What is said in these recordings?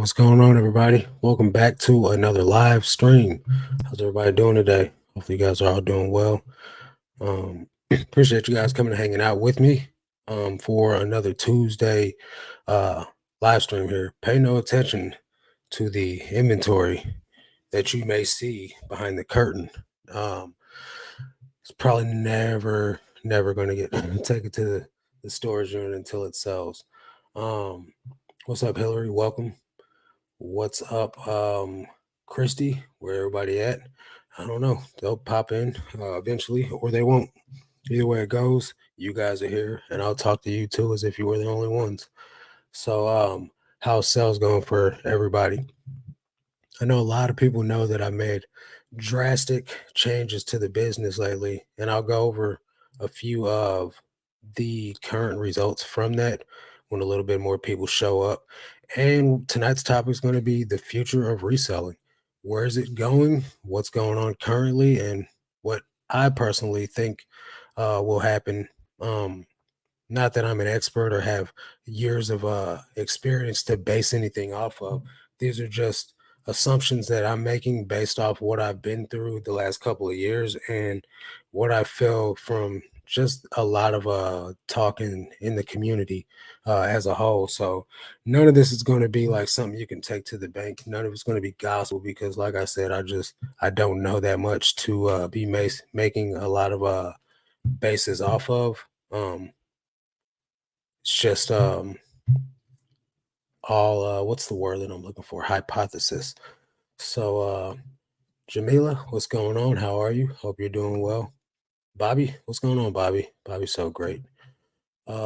What's going on, everybody? Welcome back to another live stream. How's everybody doing today? Hopefully, you guys are all doing well. Appreciate you guys coming and hanging out with me for another Tuesday uh, live stream here. Pay no attention to the inventory that you may see behind the curtain. Um, it's probably never going to get taken to the storage unit until it sells. What's up, Hillary? Welcome. What's up, Christy? Where everybody at? I don't know. They'll pop in eventually, or they won't. Either way it goes, you guys are here, and I'll talk to you too as if you were the only ones. So, how's sales going for everybody? I know a lot of people know that I made drastic changes to the business lately, and I'll go over a few of the current results from that when a little bit more people show up. And tonight's topic is going to be the future of reselling. Where is it going? What's going on currently? And what I personally think will happen. Um, Not that I'm an expert or have years of experience to base anything off of. These are just assumptions that I'm making based off what I've been through the last couple of years and what I feel from just a lot of talking in the community as a whole. So none of this is going to be like something you can take to the bank. None of it's going to be gospel because, like I said, I don't know that much to be making a lot of bases off of. It's just all what's the word that I'm looking for? Hypothesis. So Jamila, what's going on? How are you? Hope you're doing well. Bobby, what's going on, Bobby? Bobby's so great.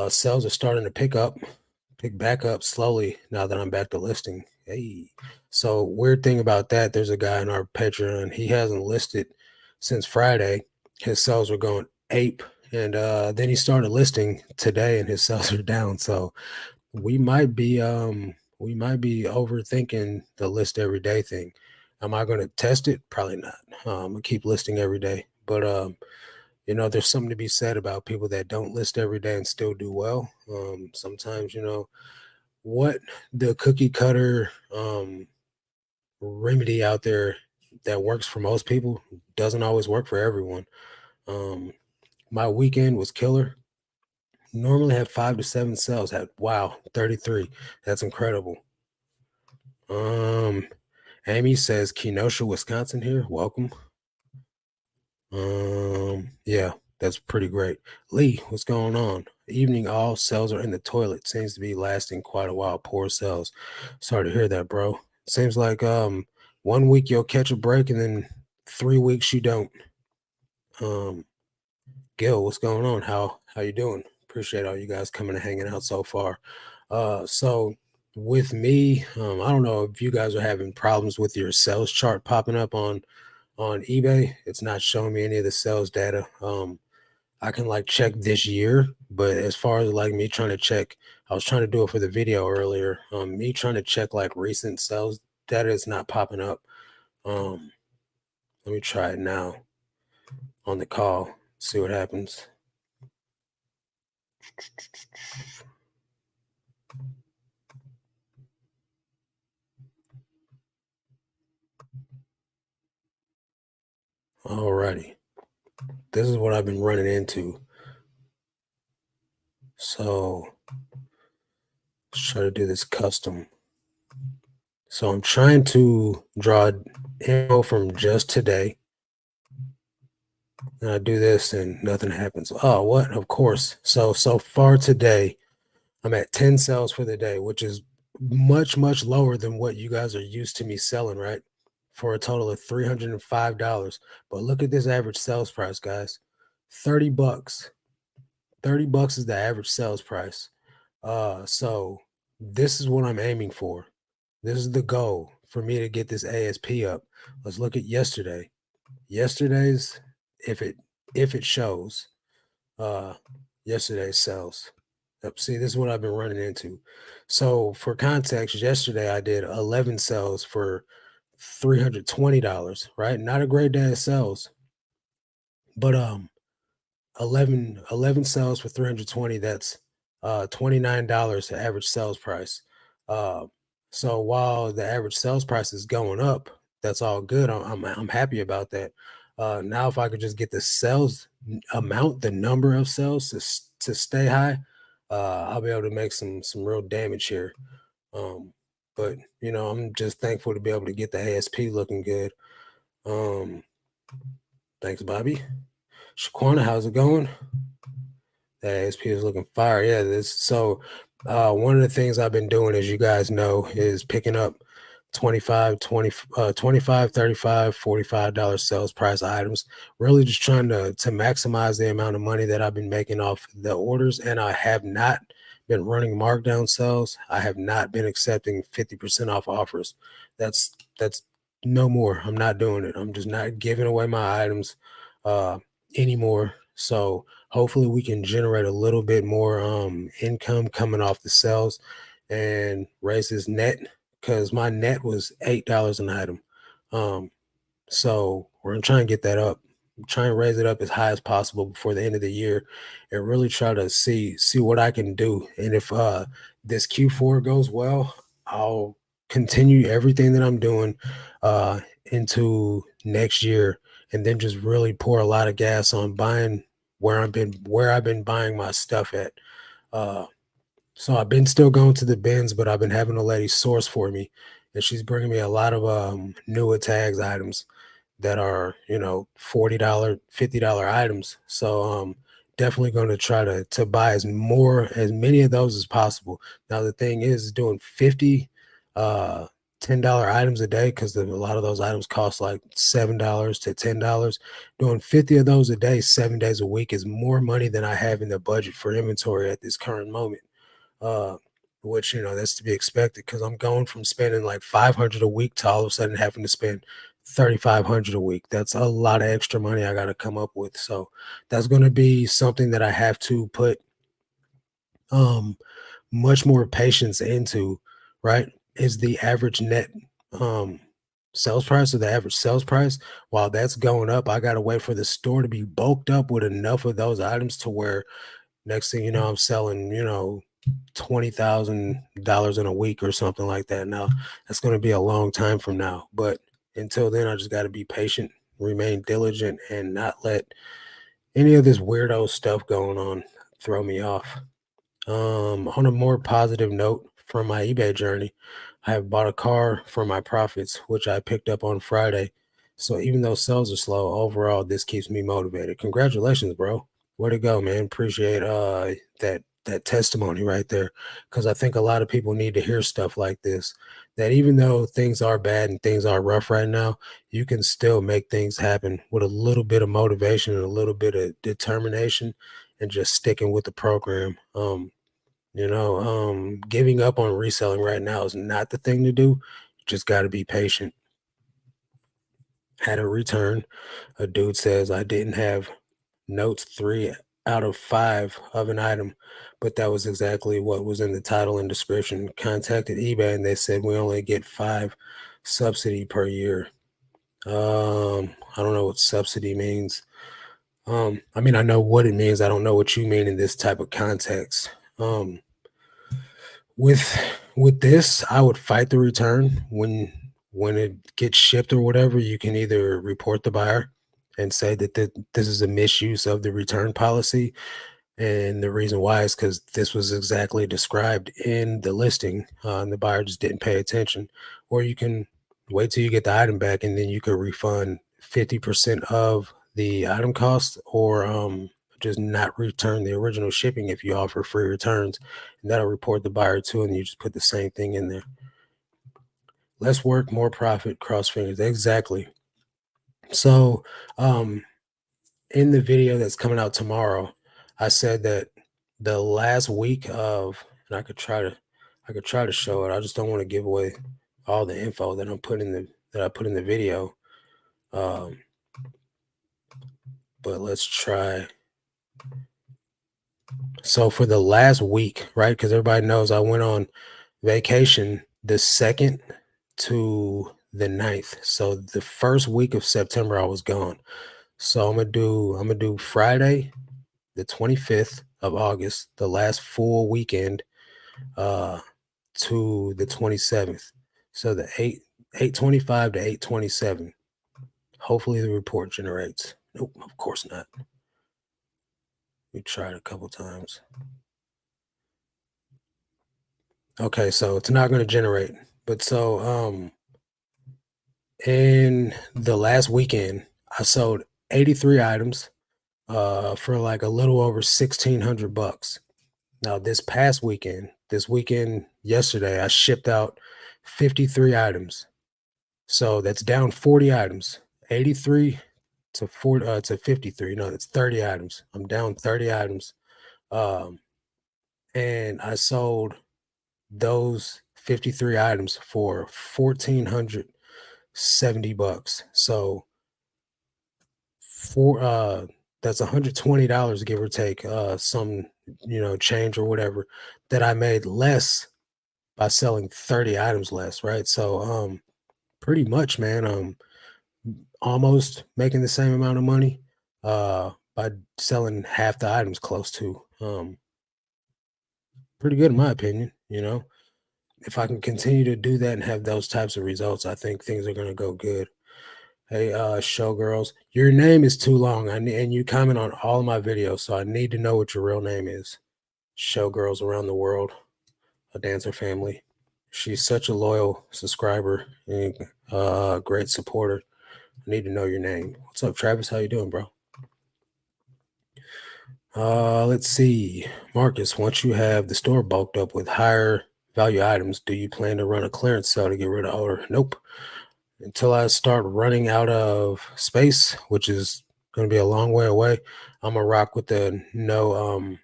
Sales are starting to pick back up slowly now that I'm back to listing. Hey. So weird thing about that, there's a guy in our Patreon. He hasn't listed since Friday. His sales were going ape. And then he started listing today and his sales are down. So we might be overthinking the list every day thing. Am I going to test it? Probably not. I'm gonna keep listing every day, but there's something to be said about people that don't list every day and still do well. Sometimes what the cookie cutter remedy out there that works for most people doesn't always work for everyone. Um, my weekend was killer. Normally had 5 to 7 sales. Had 33. That's incredible. Um, Amy says Kenosha, Wisconsin here. Welcome. Yeah, that's pretty great. Lee, what's going on? Evening, all cells are in the toilet. Seems to be lasting quite a while. Poor cells. Sorry to hear that, bro. Seems like 1 week you'll catch a break and then 3 weeks you don't. Gil, what's going on? How you doing? Appreciate all you guys coming and hanging out so far. So with me, I don't know if you guys are having problems with your sales chart popping up on eBay. It's not showing me any of the sales data. I can like check this year, but as far as like me trying to check, I was trying to do it for the video earlier. Me trying to check like recent sales data is not popping up. Um, Let me try it now on the call, see what happens. Alrighty. This is what I've been running into. So let's try to do this custom. So I'm trying to draw info from just today. And I do this and nothing happens. Oh, what? Of course. So far today, I'm at 10 sales for the day, which is much lower than what you guys are used to me selling, right? For a total of $305. But look at this average sales price, guys. 30 bucks. 30 bucks is the average sales price. So this is what I'm aiming for. This is the goal for me to get this ASP up. Let's look at yesterday. Yesterday's, if it shows, uh yesterday's sales. Yep, see, this is what I've been running into. So for context, yesterday I did 11 sales for $320, right? Not a great day of sales, but 11 sales for 320, that's $29 the average sales price. So while the average sales price is going up, that's all good. I'm happy about that. Now, if I could just get the sales amount, the number of sales to stay high, I'll be able to make some real damage here. Um, but I'm just thankful to be able to get the ASP looking good. Um, Thanks, Bobby. Shaquana, how's it going? That ASP is looking fire. Yeah, this so one of the things I've been doing, as you guys know, is picking up 25, 20, 25, 35, $45 sales price items. Really just trying to maximize the amount of money that I've been making off the orders. And I have not been running markdown sales. I have not been accepting 50% off offers. That's no more. I'm not doing it. I'm just not giving away my items uh anymore. So hopefully we can generate a little bit more income coming off the sales and raise this net, because my net was $8 an item. um so we're gonna try and get that up, try and raise it up as high as possible before the end of the year, and really try to see what I can do. And if this Q4 goes well, I'll continue everything that I'm doing into next year, and then just really pour a lot of gas on buying where I've been buying my stuff at. Uh, so I've been still going to the bins, but I've been having a lady source for me, and she's bringing me a lot of newer tags items that are $40, $50 items. So definitely going to try to buy as many of those as possible. Now the thing is doing 50 uh $10 items a day, because a lot of those items cost like $7 to $10. Doing 50 of those a day 7 days a week is more money than I have in the budget for inventory at this current moment. uh which that's to be expected, because I'm going from spending like 500 a week to all of a sudden having to spend 3,500 a week. That's a lot of extra money I got to come up with. So that's going to be something that I have to put um much more patience into, right? Is the average net um sales price, or the average sales price, while that's going up, I got to wait for the store to be bulked up with enough of those items to where next thing you know I'm selling $20,000 in a week or something like that. Now, that's going to be a long time from now, but until then, I just got to be patient, remain diligent, and not let any of this weirdo stuff going on throw me off. On a more positive note, from my eBay journey, I have bought a car for my profits, which I picked up on Friday. So even though sales are slow, overall, this keeps me motivated. Congratulations, bro. Way to go, man. Appreciate that testimony right there. Because I think a lot of people need to hear stuff like this. That even though things are bad and things are rough right now, you can still make things happen with a little bit of motivation and a little bit of determination, and just sticking with the program. Giving up on reselling right now is not the thing to do. You just got to be patient. Had a return. A dude says I didn't have notes 3 out of 5 of an item, but that was exactly what was in the title and description. Contacted eBay and they said we only get 5 subsidy per year. I don't know what subsidy means. I mean, I know what it means. I don't know what you mean in this type of context. With this, I would fight the return. When it gets shipped or whatever, you can either report the buyer and say that this is a misuse of the return policy, and the reason why is because this was exactly described in the listing, and the buyer just didn't pay attention. Or you can wait till you get the item back, and then you could refund 50% of the item cost, or just not return the original shipping if you offer free returns, and that'll report the buyer too, and you just put the same thing in there. Less work, more profit, cross fingers. Exactly. So in the video that's coming out tomorrow, I said that the last week of, and I could try to show it. I just don't want to give away all the info that I put in the video. Um, but let's try. So for the last week, right? Because everybody knows I went on vacation the 2nd to the 9th. So the first week of September I was gone. So I'm gonna do Friday, the 25th of August, the last full weekend. Uh to the 27th. So the 825 to 827. Hopefully the report generates. Nope, of course not. We tried a couple times. Okay, so it's not going to generate. But so in the last weekend, I sold 83 items for like a little over 1600 bucks. Now this weekend yesterday, I shipped out 53 items. So that's down 40 items. 83 to 40 to 53. No, that's 30 items. I'm down 30 items. Um and I sold those 53 items for 1470 bucks. So for that's $120 give or take some change or whatever that I made less by selling 30 items less, right? So pretty much, man, almost making the same amount of money by selling half the items close to. Pretty good in my opinion. If I can continue to do that and have those types of results, I think things are gonna go good. Hey, showgirls, your name is too long. And you comment on all of my videos, so I need to know what your real name is. Showgirls around the world, a dancer family. She's such a loyal subscriber and great supporter. I need to know your name. What's up, Travis? How you doing, bro? Let's see. Marcus, once you have the store bulked up with higher value items, do you plan to run a clearance sale to get rid of older? Nope. Until I start running out of space, which is going to be a long way away, I'm gonna rock with the no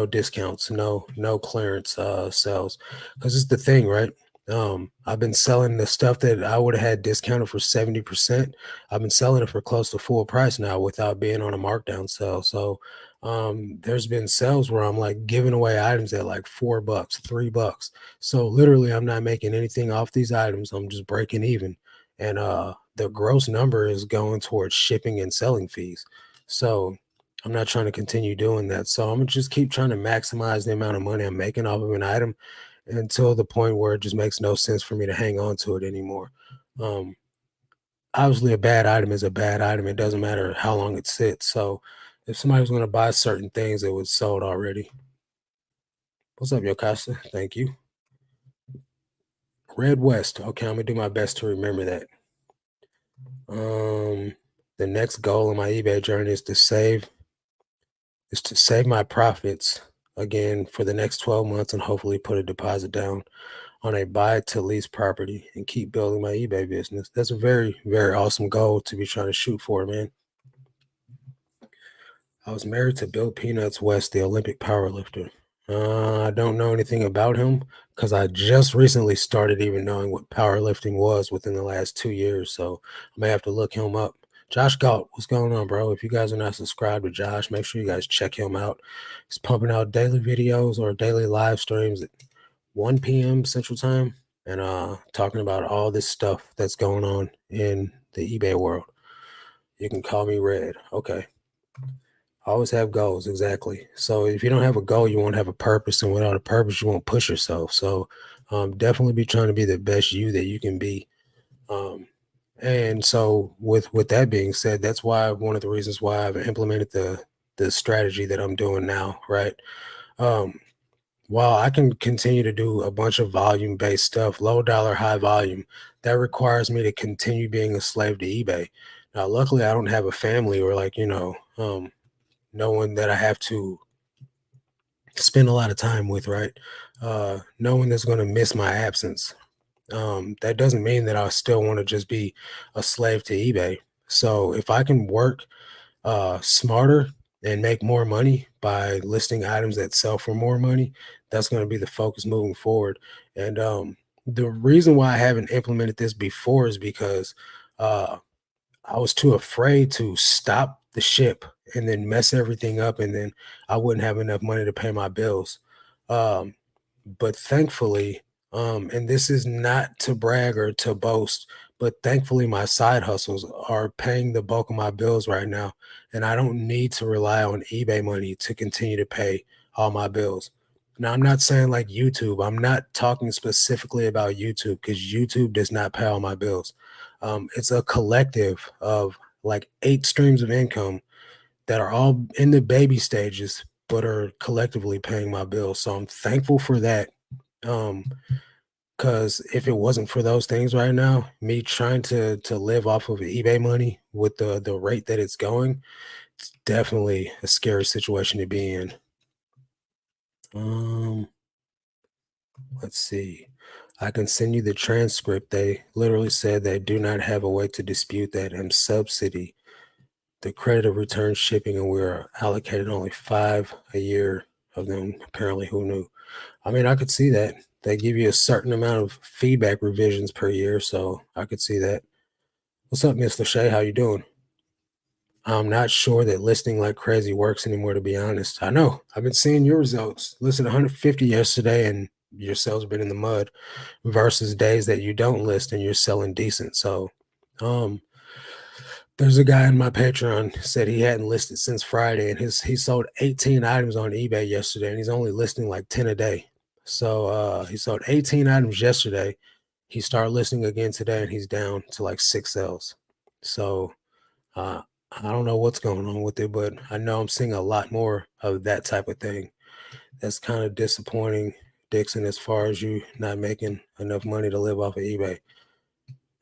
discounts, no clearance sales. Because it's the thing, right? I've been selling the stuff that I would have had discounted for 70%. I've been selling it for close to full price now without being on a markdown sale. So there's been sales where I'm like giving away items at like $4, $3. So literally I'm not making anything off these items. I'm just breaking even. And the gross number is going towards shipping and selling fees. So I'm not trying to continue doing that. So I'm gonna just keep trying to maximize the amount of money I'm making off of an item until the point where it just makes no sense for me to hang on to it anymore. Um, Obviously, a bad item is a bad item. It doesn't matter how long it sits. So if somebody's going to buy certain things, it was sold already. What's up, Yokasta? Thank you. Red West. Okay, I'm gonna do my best to remember that. The next goal in my eBay journey is to save my profits again for the next 12 months and hopefully put a deposit down on a buy to lease property and keep building my eBay business. That's a very, very awesome goal to be trying to shoot for, man. I was married to Bill Peanuts West, the Olympic powerlifter. I don't know anything about him because I just recently started even knowing what powerlifting was within the last 2 years. So I may have to look him up. Josh Galt, what's going on, bro? If you guys are not subscribed to Josh, make sure you guys check him out. He's pumping out daily videos or daily live streams at 1 p.m. Central Time and talking about all this stuff that's going on in the eBay world. You can call me Red. Okay. Always have goals, exactly. So if you don't have a goal, you won't have a purpose, and without a purpose, you won't push yourself. So definitely be trying to be the best you that you can be. Um, and so with that being said, that's why one of the reasons why I've implemented the strategy that I'm doing now, right? Um, while I can continue to do a bunch of volume based stuff, low dollar, high volume, that requires me to continue being a slave to eBay. Now, luckily, I don't have a family or no one that I have to spend a lot of time with, right? No one that's going to miss my absence. That doesn't mean that I still want to just be a slave to eBay. So if I can work smarter and make more money by listing items that sell for more money, that's going to be the focus moving forward. And the reason why I haven't implemented this before is because uh, I was too afraid to stop the ship and then mess everything up, and then I wouldn't have enough money to pay my bills. Um, but thankfully, and this is not to brag or to boast, but thankfully, my side hustles are paying the bulk of my bills right now, and I don't need to rely on eBay money to continue to pay all my bills. Now, I'm not saying like YouTube. I'm not talking specifically about YouTube because YouTube does not pay all my bills. It's a collective of like 8 streams of income that are all in the baby stages, but are collectively paying my bills. So I'm thankful for that. Um, because if it wasn't for those things right now, me trying to live off of eBay money with the rate that it's going, it's definitely a scary situation to be in. Um, let's see. I can send you the transcript. They literally said they do not have a way to dispute that and subsidy the credit of return shipping, and we're allocated only 5 a year of them. Apparently, who knew? I mean, I could see that. They give you a certain amount of feedback revisions per year, so I could see that. What's up, Miss Lachey? How you doing? I'm not sure that listing like crazy works anymore, to be honest. I know. I've been seeing your results. Listed 150 yesterday, and your sales have been in the mud versus days that you don't list and you're selling decent. So, um, there's a guy in my Patreon said he hadn't listed since Friday, and he sold 18 items on eBay yesterday, and he's only listing like 10 a day. So he sold 18 items yesterday. He started listing again today, and he's down to like 6 sales. So uh, I don't know what's going on with it, but I know I'm seeing a lot more of that type of thing. That's kind of disappointing, Dixon, as far as you not making enough money to live off of eBay.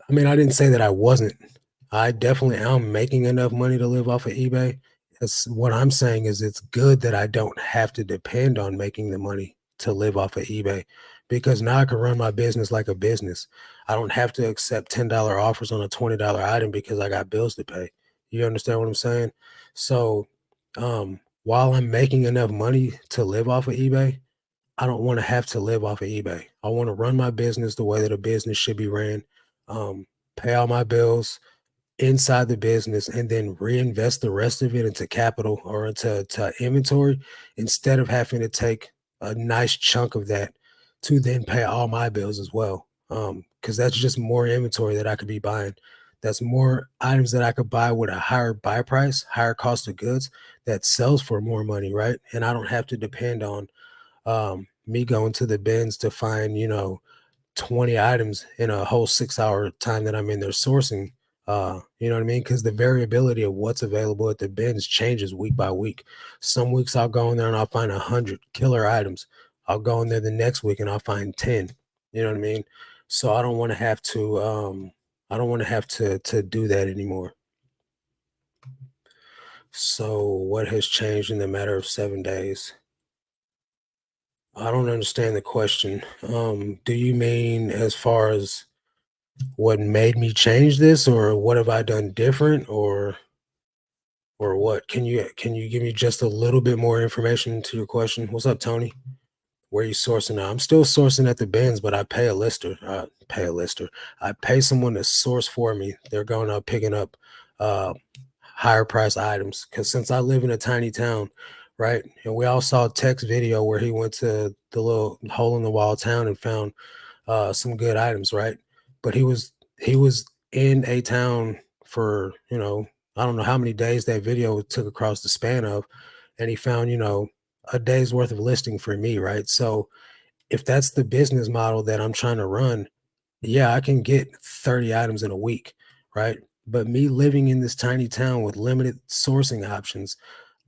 I mean, I didn't say that I wasn't. I definitely am making enough money to live off of eBay. It's what I'm saying is it's good that I don't have to depend on making the money to live off of eBay because now I can run my business like a business. I don't have to accept $10 offers on a $20 item because I got bills to pay. You understand what I'm saying? So, while I'm making enough money to live off of eBay, I don't want to have to live off of eBay. I want to run my business the way that a business should be ran, um, pay all my bills inside the business, and then reinvest the rest of it into capital or into inventory instead of having to take a nice chunk of that to then pay all my bills as well. Because that's just more inventory that I could be buying. That's more items that I could buy with a higher buy price, higher cost of goods that sells for more money, right? And I don't have to depend on me going to the bins to find, 20 items in a whole 6 hour time that I'm in there sourcing. You know what I mean? Because the variability of what's available at the bins changes week by week. Some weeks I'll go in there and I'll find 100 killer items. I'll go in there the next week and I'll find 10. You know what I mean? So I don't want to have to I don't want to have to do that anymore. So what has changed in the matter of 7 days? I don't understand the question. Do you mean as far as what made me change this, or what have I done different, or what? Can you give me just a little bit more information to your question? What's up, Tony? Where are you sourcing now? I'm still sourcing at the bins, but I pay a lister. I pay someone to source for me. They're going up picking up uh higher price items. Cause since I live in a tiny town, right? And we all saw Tech's video where he went to the little hole in the wall town and found some good items, right? But he was in a town for, I don't know how many days that video took across the span of, and he found, a day's worth of listing for me, right? So if that's the business model that I'm trying to run, yeah, I can get 30 items in a week, right? But me living in this tiny town with limited sourcing options,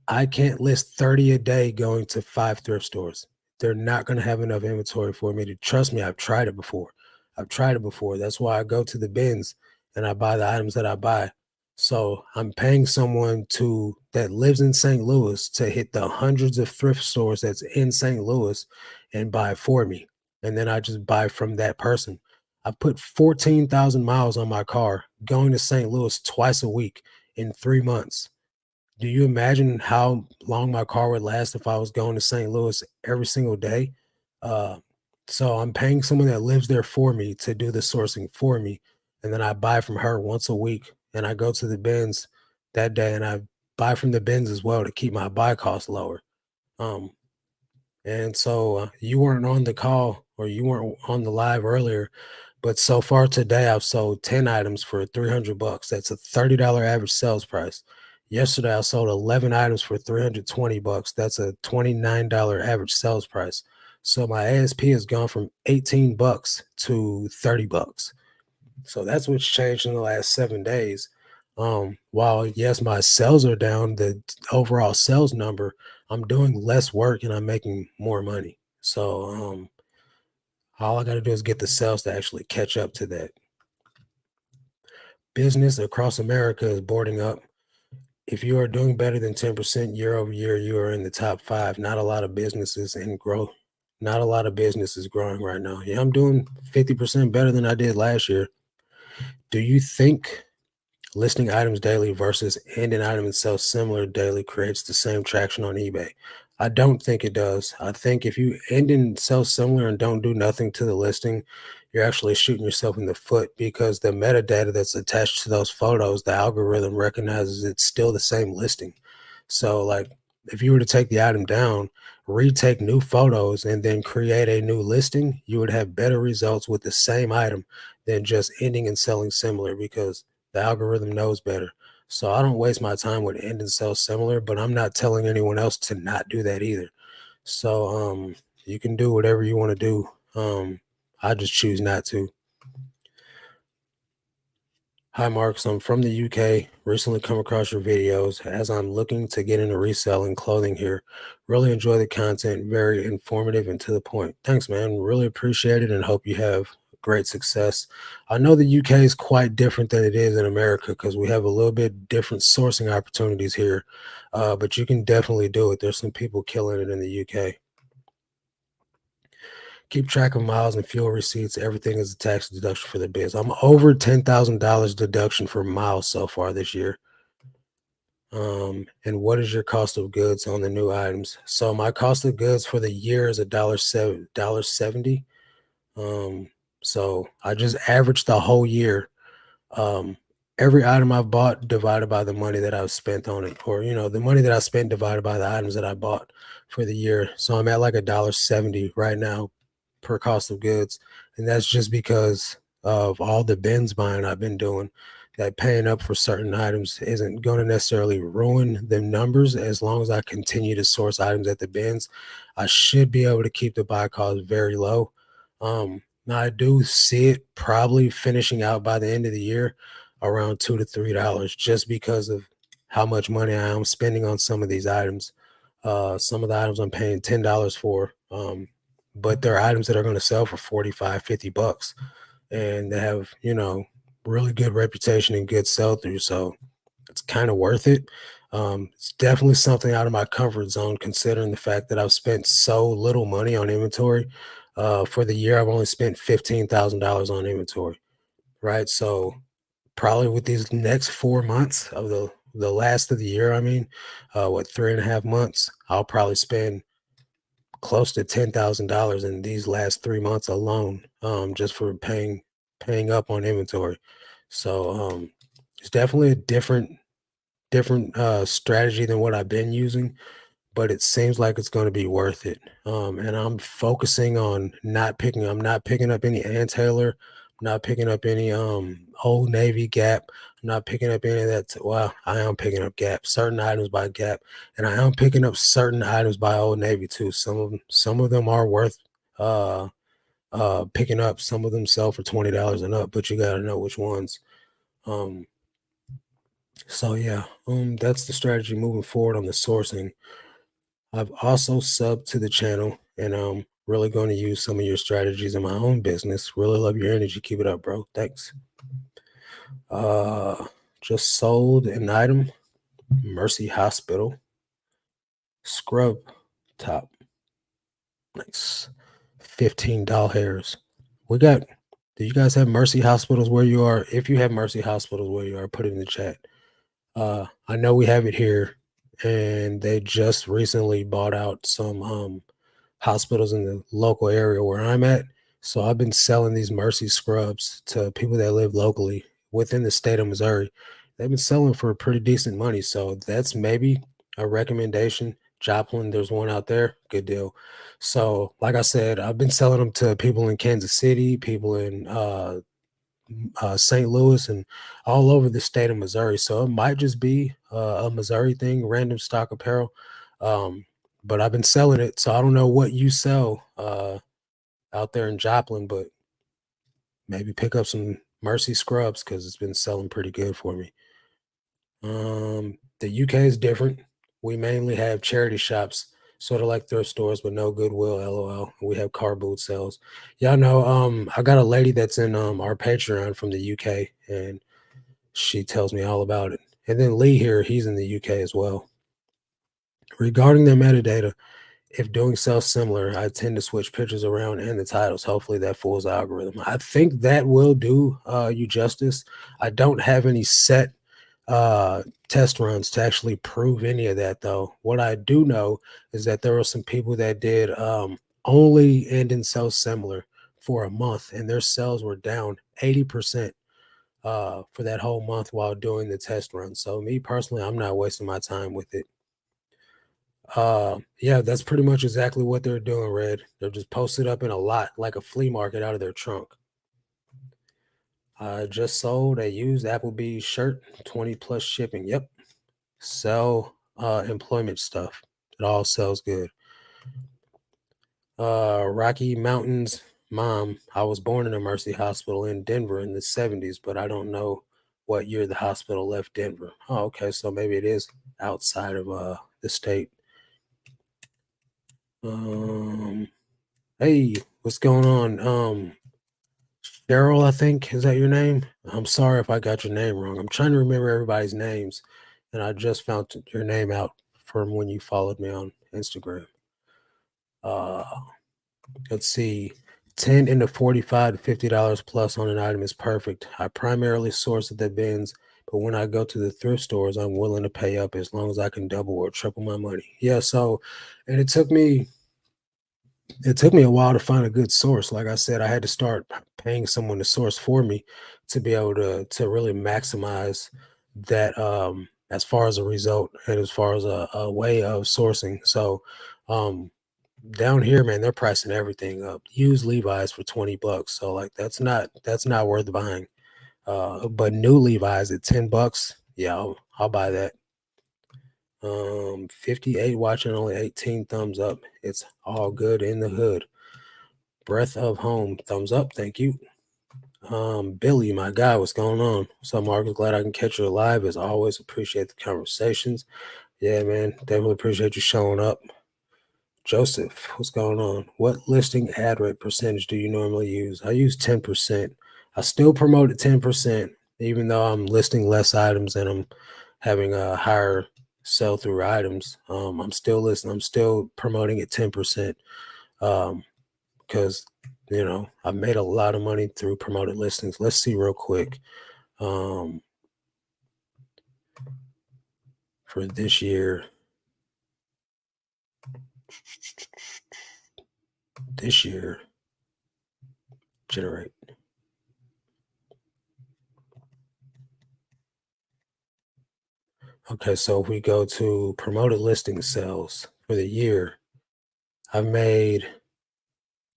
I can't list 30 a day going to 5 thrift stores. They're not going to have enough inventory for me to trust me. I've tried it before. I've tried it before. That's why I go to the bins and I buy the items that I buy. So I'm paying someone to that lives in St. Louis to hit the hundreds of thrift stores that's in St. Louis and buy it for me. And then I just buy from that person. I put 14,000 miles on my car going to St. Louis twice a week in 3 months. Do you imagine how long my car would last if I was going to St. Louis every single day? Uh, so I'm paying someone that lives there for me to do the sourcing for me, and then I buy from her once a week, and I go to the bins that day, and I buy from the bins as well to keep my buy costs lower. Um, and so you weren't on the call or you weren't on the live earlier, but so far today I've sold 10 items for 300 bucks. That's a $30 average sales price. Yesterday I sold 11 items for 320 bucks. That's a $29 average sales price. So my ASP has gone from 18 bucks to 30 bucks. So that's what's changed in the last 7 days. While yes, my sales are down, the overall sales number, I'm doing less work and I'm making more money. So all I got to do is get the sales to actually catch up to that. Business across America is boarding up. If you are doing better than 10% year over year, you are in the top five. Not a lot of businesses in growth. Not a lot of businesses growing right now. Yeah, I'm doing 50% better than I did last year. Do you think listing items daily versus ending item and sell similar daily creates the same traction on eBay? I don't think it does. I think if you end and sell similar and don't do nothing to the listing, you're actually shooting yourself in the foot because the metadata that's attached to those photos, the algorithm recognizes it's still the same listing. So, like, if you were to take the item down, retake new photos, and then create a new listing, you would have better results with the same item than just ending and selling similar because the algorithm knows better. So I don't waste my time with end and sell similar, but I'm not telling anyone else to not do that either. So you can do whatever you want to do. I just choose not to. Hi, Mark. So I'm from the UK. Recently come across your videos as I'm looking to get into reselling clothing here. Really enjoy the content, very informative and to the point. Thanks, man. Really appreciate it and hope you have great success. I know the UK is quite different than it is in America because we have a little bit different sourcing opportunities here, but you can definitely do it. There's some people killing it in the UK. Keep track of miles and fuel receipts. Everything is a tax deduction for the biz. I'm over $10,000 deduction for miles so far this year. And what is your cost of goods on the new items? So my cost of goods for the year is $1.70. Um, so I just averaged the whole year. Um, every item I've bought divided by the money that I've spent on it, or the money that I spent divided by the items that I bought for the year. So I'm at like $1.70 right now per cost of goods, and that's just because of all the bins buying I've been doing. That paying up for certain items isn't going to necessarily ruin the numbers as long as I continue to source items at the bins. I should be able to keep the buy cost very low. Now I do see it probably finishing out by the end of the year around $2 to $3 just because of how much money I am spending on some of these items. Some of the items I'm paying $10 for, but they're items that are going to sell for 45, 50 bucks. And they have, really good reputation and good sell through. So it's kind of worth it. It's definitely something out of my comfort zone, considering the fact that I've spent so little money on inventory. For the year, I've only spent $15,000 on inventory, right? So probably with these next 4 months of the last of the year, I mean, what 3.5 months, I'll probably spend close to $10,000 in these last 3 months alone, just for paying up on inventory. So it's definitely a different strategy than what I've been using, but it seems like it's going to be worth it. And I'm focusing on I'm not picking up any Ann Taylor, I'm not picking up any Old Navy Gap, I'm not picking up any of that. Well, I am picking up Gap, certain items by Gap, and I am picking up certain items by Old Navy too. Some of them are worth uh picking up. Some of them sell for $20 and up, but you got to know which ones. Um so yeah, that's the strategy moving forward on the sourcing. I've also subbed to the channel and I'm really going to use some of your strategies in my own business. Really love your energy. Keep it up, bro. Thanks. Uh just sold an item, Mercy Hospital, scrub top. Nice. 15 doll hairs. We got Do you guys have Mercy Hospitals where you are? If you have Mercy Hospitals where you are, put it in the chat. I know we have it here, and they just recently bought out some hospitals in the local area where I'm at. So I've been selling these Mercy scrubs to people that live locally within the state of Missouri. They've been selling for pretty decent money. So that's maybe a recommendation. Joplin, there's one out there. Good deal. So, like I said, I've been selling them to people in Kansas City, people in St. Louis, and all over the state of Missouri. So it might just be a Missouri thing, random stock apparel. Um, but I've been selling it, so I don't know what you sell out there in Joplin, but maybe pick up some Mercy scrubs because it's been selling pretty good for me. The UK is different. We mainly have charity shops, sort of like thrift stores, but no Goodwill, LOL. We have car boot sales. Y'all know, I got a lady that's in our Patreon from the UK, and she tells me all about it. And then Lee here, he's in the UK as well. Regarding the metadata, if doing so similar, I tend to switch pictures around and the titles. Hopefully that fools the algorithm. I think that will do you justice. I don't have any set test runs to actually prove any of that though. What I do know is that there were some people that did only end in so similar for a month, and their sales were down 80% for that whole month while doing the test run. So me personally, I'm not wasting my time with it. Yeah, that's pretty much exactly what they're doing, Red. They're just posted up in a lot like a flea market out of their trunk. I just sold a used Applebee's shirt, 20 plus shipping. Yep. Sell employment stuff. It all sells good. Rocky Mountains mom. I was born in a Mercy hospital in Denver in the 70s, but I don't know what year the hospital left Denver. Oh, okay. So maybe it is outside of the state. Um Hey, what's going on? Daryl, I think, is that your name? I'm sorry if I got your name wrong. I'm trying to remember everybody's names, and I just found your name out from when you followed me on Instagram. Uh, let's see. 10 into 45 to $50 plus on an item is perfect. I primarily source at the bins, but when I go to the thrift stores, I'm willing to pay up as long as I can double or triple my money. Yeah, so and it took me a while to find a good source. Like I said, I had to start paying someone to source for me to be able to really maximize that as far as a result and as far as a way of sourcing. So um down here, man, they're pricing everything up. Use Levi's for 20 bucks. So like that's not worth buying. But new Levi's at 10 bucks, yeah, I'll buy that. 58 watching, only 18 thumbs up. It's all good in the hood. Breath of home, thumbs up, thank you. Billy, my guy, what's going on? What's up, Marcus? Glad I can catch you live. As always, appreciate the conversations. Yeah, man, definitely appreciate you showing up. Joseph, what's going on? What listing ad rate percentage do you normally use? I use 10%. I still promote at 10%, even though I'm listing less items and I'm having a higher sell through items. I'm still promoting at 10%. Because I've made a lot of money through promoted listings. Let's see real quick. For this year, generate. Okay, so if we go to promoted listing sales for the year, I've made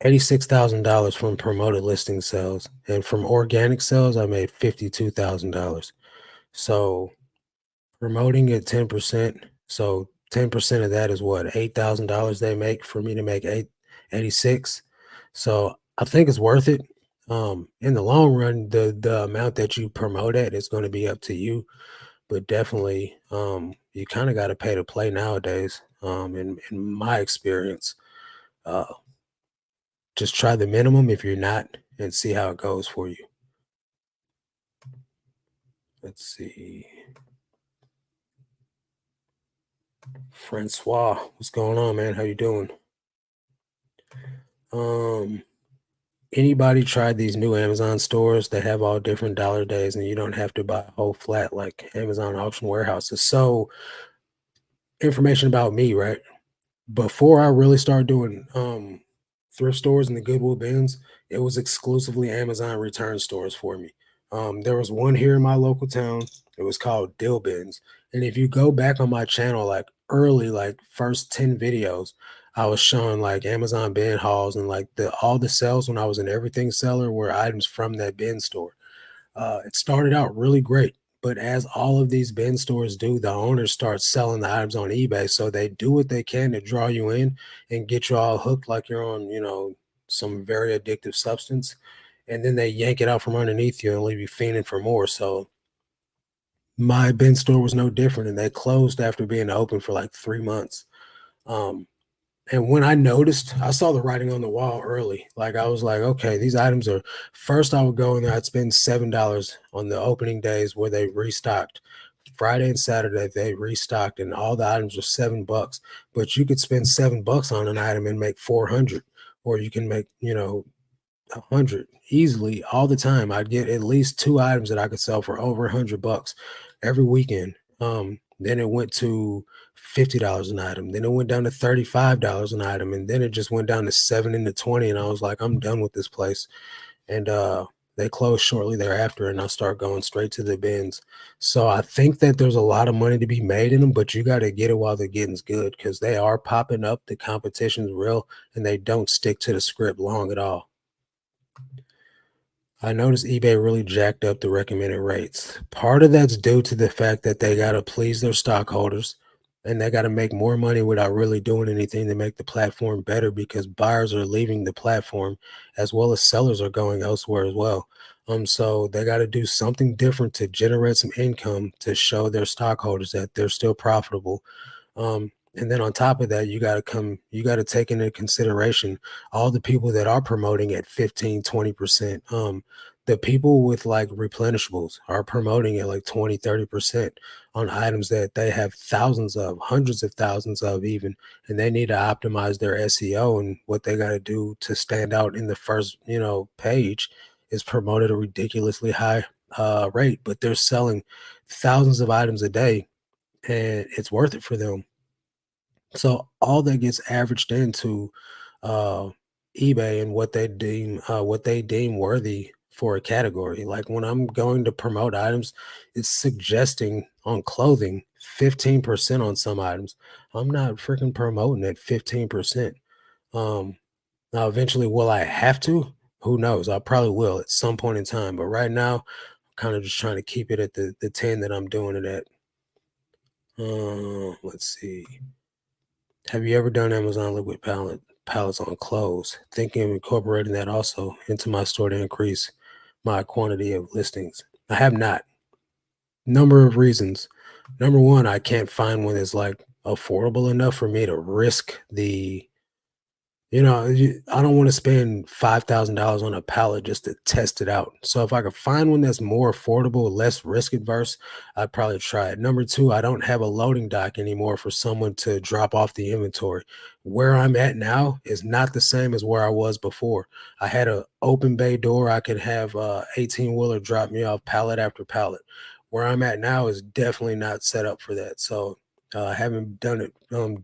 $86,000 from promoted listing sales, and from organic sales, I made $52,000. So promoting at 10%. So 10% of that is what, $8,000 they make for me to make 86. So I think it's worth it. In the long run, the amount that you promote at is going to be up to you, but definitely you kind of got to pay to play nowadays. In my experience, uh, just try the minimum if you're not and see how it goes for you. Let's see. Francois, what's going on, man? How you doing? Um, Anybody tried these new Amazon stores that have all different dollar days and you don't have to buy a whole flat like Amazon auction warehouses? So, information about me, right? Before I really started doing thrift stores and the Goodwill bins, it was exclusively Amazon return stores for me. There was one here in my local town. It was called Dill Bins. And if you go back on my channel, like early, like first 10 videos, I was showing like Amazon bin hauls and like the all the sales when I was an everything seller were items from that bin store. It started out really great. But as all of these bin stores do, the owners start selling the items on eBay. So they do what they can to draw you in and get you all hooked like you're on, some very addictive substance. And then they yank it out from underneath you and leave you fiending for more. So my bin store was no different, and they closed after being open for like 3 months. Um, and when I noticed, I saw the writing on the wall early. Like I was like, okay, these items are first I would go in there, I'd spend $7 on the opening days where they restocked. Friday and Saturday they restocked and all the items were $7. But you could spend $7 on an item and make 400, or you can make, 100 easily all the time. I'd get at least two items that I could sell for over $100 every weekend. Then it went to $50 an item. Then it went down to $35 an item, and then it just went down to 7 and to 20. And I was like, I'm done with this place. And they closed shortly thereafter, and I start going straight to the bins. So I think that there's a lot of money to be made in them, but you got to get it while the getting's good because they are popping up. The competition's real, and they don't stick to the script long at all. I noticed eBay really jacked up the recommended rates. Part of that's due to the fact that they got to please their stockholders and they got to make more money without really doing anything to make the platform better because buyers are leaving the platform as well as sellers are going elsewhere as well. So they got to do something different to generate some income to show their stockholders that they're still profitable. And then on top of that, you got to take into consideration all the people that are promoting at 15, 20%. The people with like replenishables are promoting at like 20, 30% on items that they have thousands of, hundreds of thousands of even, and they need to optimize their SEO. And what they got to do to stand out in the first, page is promote at a ridiculously high rate, but they're selling thousands of items a day and it's worth it for them. So all that gets averaged into uh, eBay and what they deem worthy for a category. Like when I'm going to promote items, it's suggesting on clothing 15% on some items. I'm not freaking promoting at 15%. Um, Now eventually will I have to? Who knows? I probably will at some point in time. But right now, kind of just trying to keep it at the 10 that I'm doing it at. Let's see. Have you ever done Amazon liquid pallets on clothes? Thinking of incorporating that also into my store to increase my quantity of listings. I have not. Number of reasons. Number one, I can't find one that's like affordable enough for me to risk I don't want to spend $5,000 on a pallet just to test it out. So if I could find one that's more affordable, less risk adverse, I'd probably try it. Number two, I don't have a loading dock anymore for someone to drop off the inventory. Where I'm at now is not the same as where I was before. I had an open bay door. I could have 18 wheeler drop me off pallet after pallet. Where I'm at now is definitely not set up for that. So I haven't done it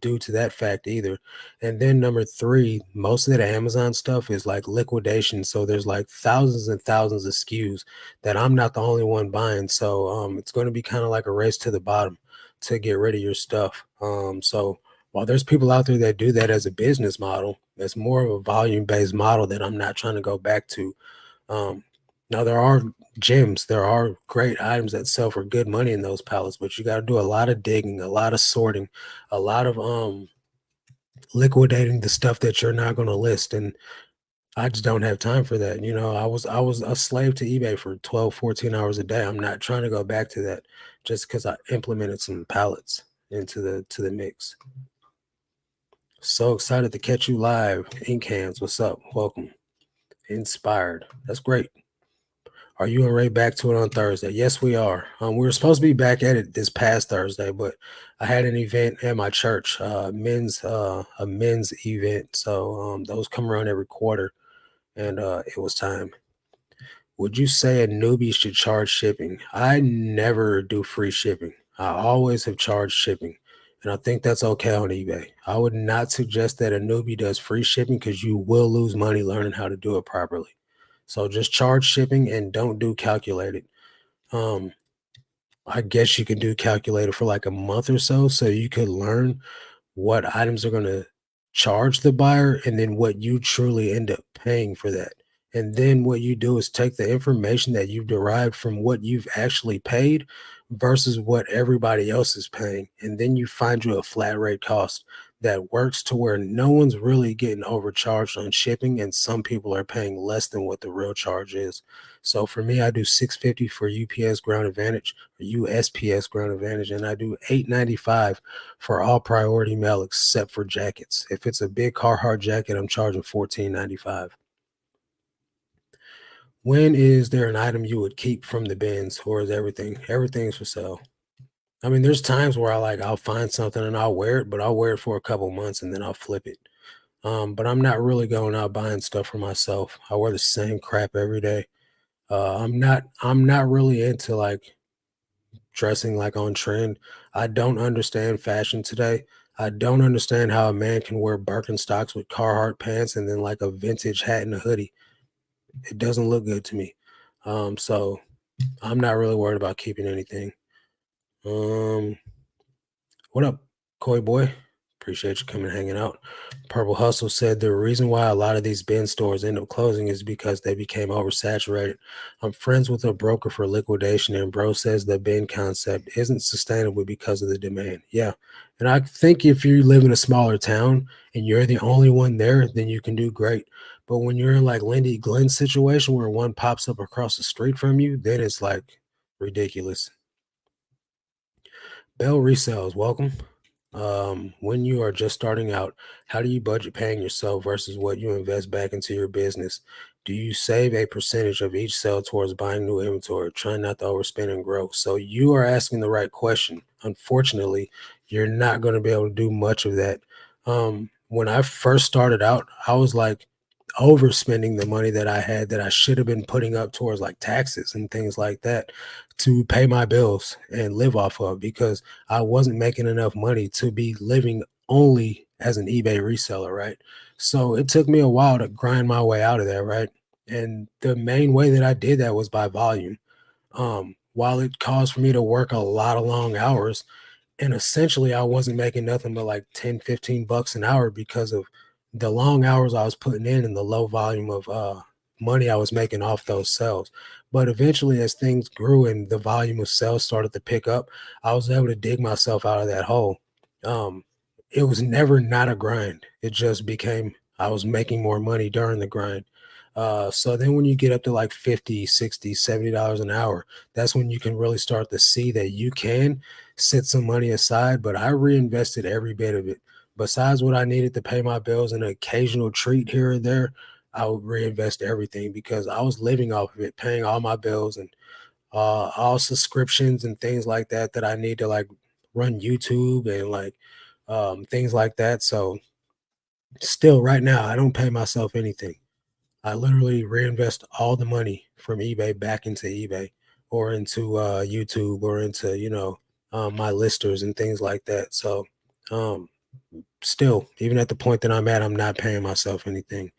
due to that fact either. And then number three, most of that Amazon stuff is like liquidation. So there's like thousands and thousands of SKUs that I'm not the only one buying. So it's going to be kind of like a race to the bottom to get rid of your stuff. So while there's people out there that do that as a business model, it's more of a volume based model that I'm not trying to go back to. Um, Now there are gems, there are great items that sell for good money in those pallets, but you got to do a lot of digging, a lot of sorting, a lot of liquidating the stuff that you're not going to list, and I just don't have time for that. I was a slave to eBay for 12, 14 hours a day. I'm not trying to go back to that just because I implemented some pallets into the mix. So excited to catch you live. Ink hands, what's up? Welcome. Inspired. That's great. Are you and Ray back to it on Thursday? Yes, we are. We were supposed to be back at it this past Thursday, but I had an event at my church, a men's event. So those come around every quarter, and it was time. Would you say a newbie should charge shipping? I never do free shipping. I always have charged shipping, and I think that's okay on eBay. I would not suggest that a newbie does free shipping because you will lose money learning how to do it properly. So just charge shipping and don't do calculated. Um, I guess you could do calculated for like a month or so you could learn what items are going to charge the buyer and then what you truly end up paying for that. And then what you do is take the information that you've derived from what you've actually paid versus what everybody else is paying. And then you find you a flat rate cost that works to where no one's really getting overcharged on shipping, and some people are paying less than what the real charge is. So for me, I do 650 for UPS Ground Advantage or USPS Ground Advantage, and I do 895 for all priority mail except for jackets. If it's a big Carhartt jacket, I'm charging 14.95. When is there an item you would keep from the bins, or is everything's for sale? I mean, there's times where I'll find something and I'll wear it, but I'll wear it for a couple months and then I'll flip it. But I'm not really going out buying stuff for myself. I wear the same crap every day. I'm not really into like dressing like on trend. I don't understand fashion today. I don't understand how a man can wear Birkenstocks with Carhartt pants and then like a vintage hat and a hoodie. It doesn't look good to me. So I'm not really worried about keeping anything. Um, what up, Koi boy? Appreciate you coming hanging out. Purple Hustle said the reason why a lot of these bin stores end up closing is because they became oversaturated. I'm friends with a broker for liquidation, and bro says the bin concept isn't sustainable because of the demand. Yeah. And I think if you live in a smaller town and you're the only one there, then you can do great. But when you're in like Lindy Glenn situation where one pops up across the street from you, then it's like ridiculous. Bell Resells, welcome. When you are just starting out, how do you budget paying yourself versus what you invest back into your business? Do you save a percentage of each sale towards buying new inventory, trying not to overspend and grow? So you are asking the right question. Unfortunately, you're not going to be able to do much of that. When I first started out, I was like overspending the money that I had that I should have been putting up towards like taxes and things like that to pay my bills and live off of because I wasn't making enough money to be living only as an eBay reseller, right? So it took me a while to grind my way out of there, right? And the main way that I did that was by volume. While it caused for me to work a lot of long hours, and essentially I wasn't making nothing but like 10, 15 bucks an hour because of the long hours I was putting in and the low volume of money I was making off those sales. But eventually as things grew and the volume of sales started to pick up, I was able to dig myself out of that hole. um, it was never not a grind. It just became I was making more money during the grind. So then when you get up to like 50, 60, $70 an hour, that's when you can really start to see that you can set some money aside. But I reinvested every bit of it. Besides what I needed to pay my bills and an occasional treat here and there, I would reinvest everything because I was living off of it, paying all my bills and all subscriptions and things like that that I need to like run YouTube and like things like that. So still right now, I don't pay myself anything. I literally reinvest all the money from eBay back into eBay or into YouTube or into, my listers and things like that. So um, still, even at the point that I'm at, I'm not paying myself anything.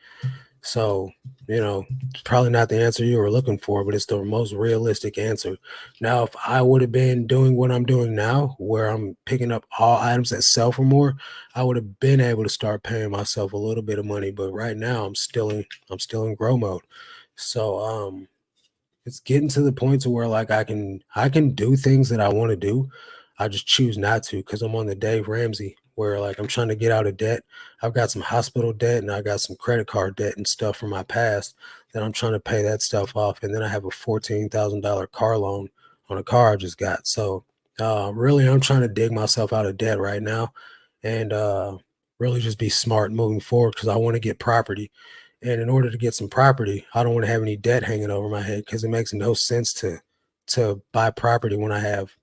So, it's probably not the answer you were looking for, but it's the most realistic answer. Now, if I would have been doing what I'm doing now, where I'm picking up all items that sell for more, I would have been able to start paying myself a little bit of money. But right now, I'm still in grow mode. So, it's getting to the point to where like I can do things that I want to do. I just choose not to because I'm on the Dave Ramsey where like I'm trying to get out of debt. I've got some hospital debt and I got some credit card debt and stuff from my past that I'm trying to pay that stuff off. And then I have a $14,000 car loan on a car I just got. So really I'm trying to dig myself out of debt right now and really just be smart moving forward because I want to get property. And in order to get some property, I don't want to have any debt hanging over my head because it makes no sense to buy property when I have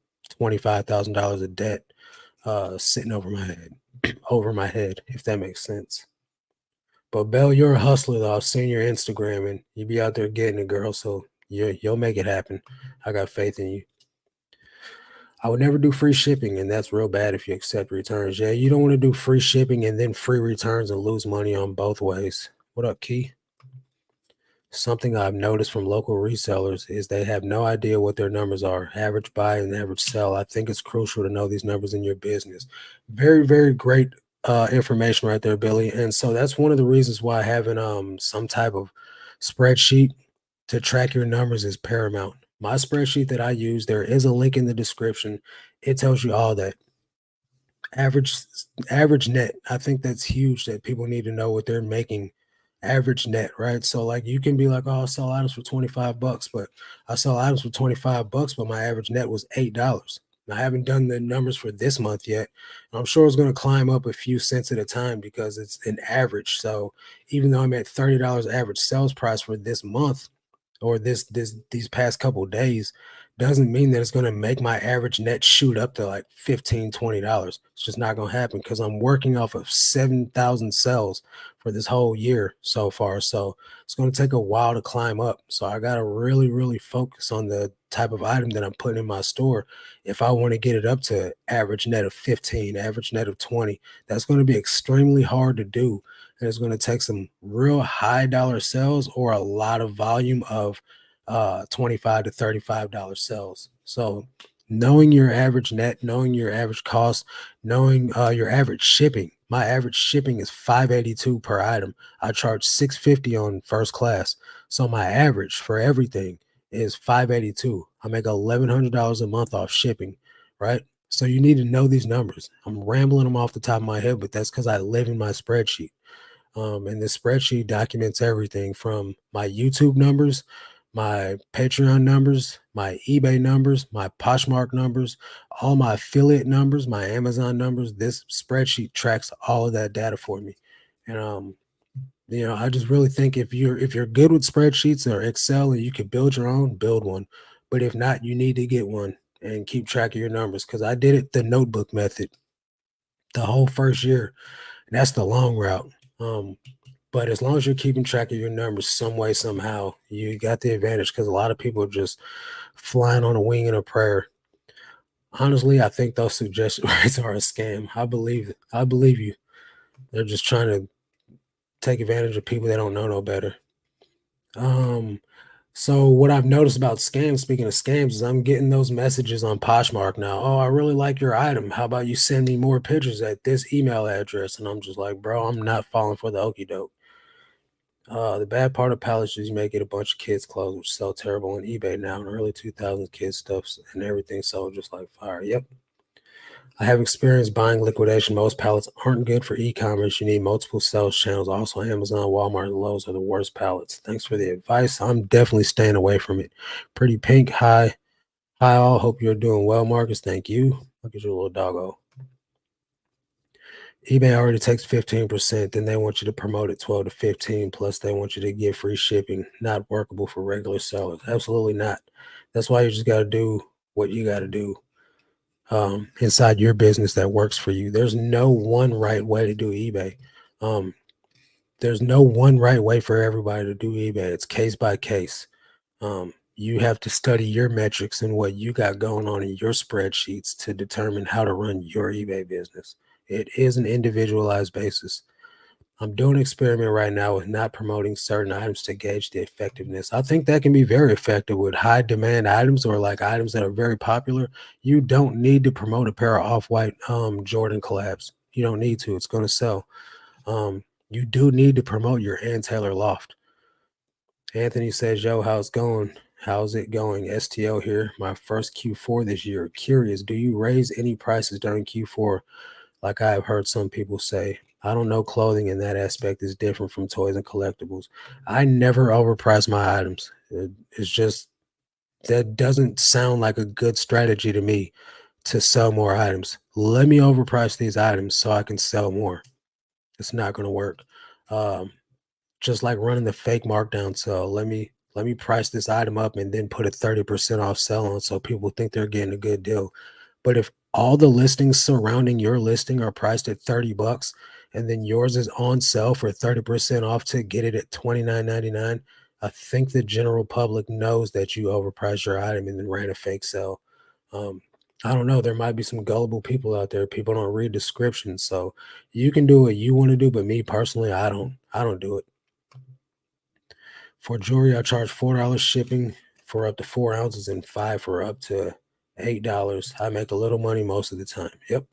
$25,000 of debt sitting over my head, over my head, if that makes sense. But Belle, you're a hustler though. I've seen your Instagram and you be out there getting it, girl. So you'll make it happen. I got faith in you. I would never do free shipping, and that's real bad if you accept returns. Yeah, you don't want to do free shipping and then free returns and lose money on both ways. What up, Key? Something I've noticed from local resellers is they have no idea what their numbers are, average buy and average sell. I think it's crucial to know these numbers in your business. Very, very great information right there, Billy. And so that's one of the reasons why having some type of spreadsheet to track your numbers is paramount. My spreadsheet that I use, there is a link in the description. It tells you all that. Average average net. I think that's huge that people need to know what they're making average net, right? So like you can be like, oh, I sell items for 25 bucks, but I sell items for 25 bucks, but my average net was $8. I haven't done the numbers for this month yet. I'm sure it's going to climb up a few cents at a time because it's an average. So even though I'm at $30 average sales price for this month, or these past couple days, doesn't mean that it's going to make my average net shoot up to like 15, $20. It's just not going to happen because I'm working off of 7,000 sales for this whole year so far. So it's going to take a while to climb up. So I got to really focus on the type of item that I'm putting in my store. If I want to get it up to average net of 15, average net of 20, that's going to be extremely hard to do, and it's going to take some real high dollar sales or a lot of volume of 25 to $35 sales. So knowing your average net, knowing your average cost, knowing your average shipping. My average shipping is 582 per item. I charge 650 on first class. So my average for everything is 582. I make $1,100 a month off shipping, right? So you need to know these numbers. I'm rambling them off the top of my head, but that's because I live in my spreadsheet. And this spreadsheet documents everything from my YouTube numbers, my Patreon numbers, my eBay numbers, my Poshmark numbers, all my affiliate numbers, my Amazon numbers. This spreadsheet tracks all of that data for me. And I just really think if you're good with spreadsheets or Excel and you can build your own, build one. But if not, you need to get one and keep track of your numbers. Because I did it the notebook method the whole first year. And that's the long route. But as long as you're keeping track of your numbers some way, somehow, you got the advantage because a lot of people are just flying on a wing and a prayer. Honestly, I think those suggestion rates are a scam. I believe you. They're just trying to take advantage of people that don't know no better. Um, so what I've noticed about scams, speaking of scams, is I'm getting those messages on Poshmark now. Oh, I really like your item. How about you send me more pictures at this email address? And I'm just like, bro, I'm not falling for the okie doke. The bad part of pallets is you may get a bunch of kids' clothes, which sell terrible on eBay now. In early 2000s, kids' stuffs and everything sold just like fire. Yep. I have experience buying liquidation. Most pallets aren't good for e-commerce. You need multiple sales channels. Also, Amazon, Walmart, and Lowe's are the worst pallets. Thanks for the advice. I'm definitely staying away from it. Pretty pink. Hi all. Hope you're doing well, Marcus. Thank you. Look at your little doggo. eBay already takes 15%, then they want you to promote it 12 to 15, plus they want you to get free shipping. Not workable for regular sellers. Absolutely not. That's why you just got to do what you got to do inside your business that works for you. There's no one right way to do eBay. Um, there's no one right way for everybody to do eBay. It's case by case. You have to study your metrics and what you got going on in your spreadsheets to determine how to run your eBay business. It is an individualized basis. I'm doing an experiment right now with not promoting certain items to gauge the effectiveness. I think that can be very effective with high demand items or like items that are very popular. You don't need to promote a pair of off-white Jordan collabs. You don't need to. It's going to sell. You do need to promote your Ann Taylor loft. Anthony says, yo, how's it going? How's it going? STO here. My first Q4 this year. Curious, do you raise any prices during Q4? Like I have heard some people say. I don't know, clothing in that aspect is different from toys and collectibles. I never overprice my items. It's just that doesn't sound like a good strategy to me to sell more items. Let me overprice these items so I can sell more. It's not going to work. Um, just like running the fake markdown sale. Let me price this item up and then put a 30% off sell on so people think they're getting a good deal. But if all the listings surrounding your listing are priced at 30 bucks and then yours is on sale for 30% off to get it at 29.99, I think the general public knows that you overpriced your item and then ran a fake sale. Um, I don't know. There might be some gullible people out there. People don't read descriptions, so you can do what you want to do. But me personally, I don't. I don't do it. For jewelry, I charge $4 shipping for up to 4 ounces and five for up to $8. I make a little money most of the time. Yep.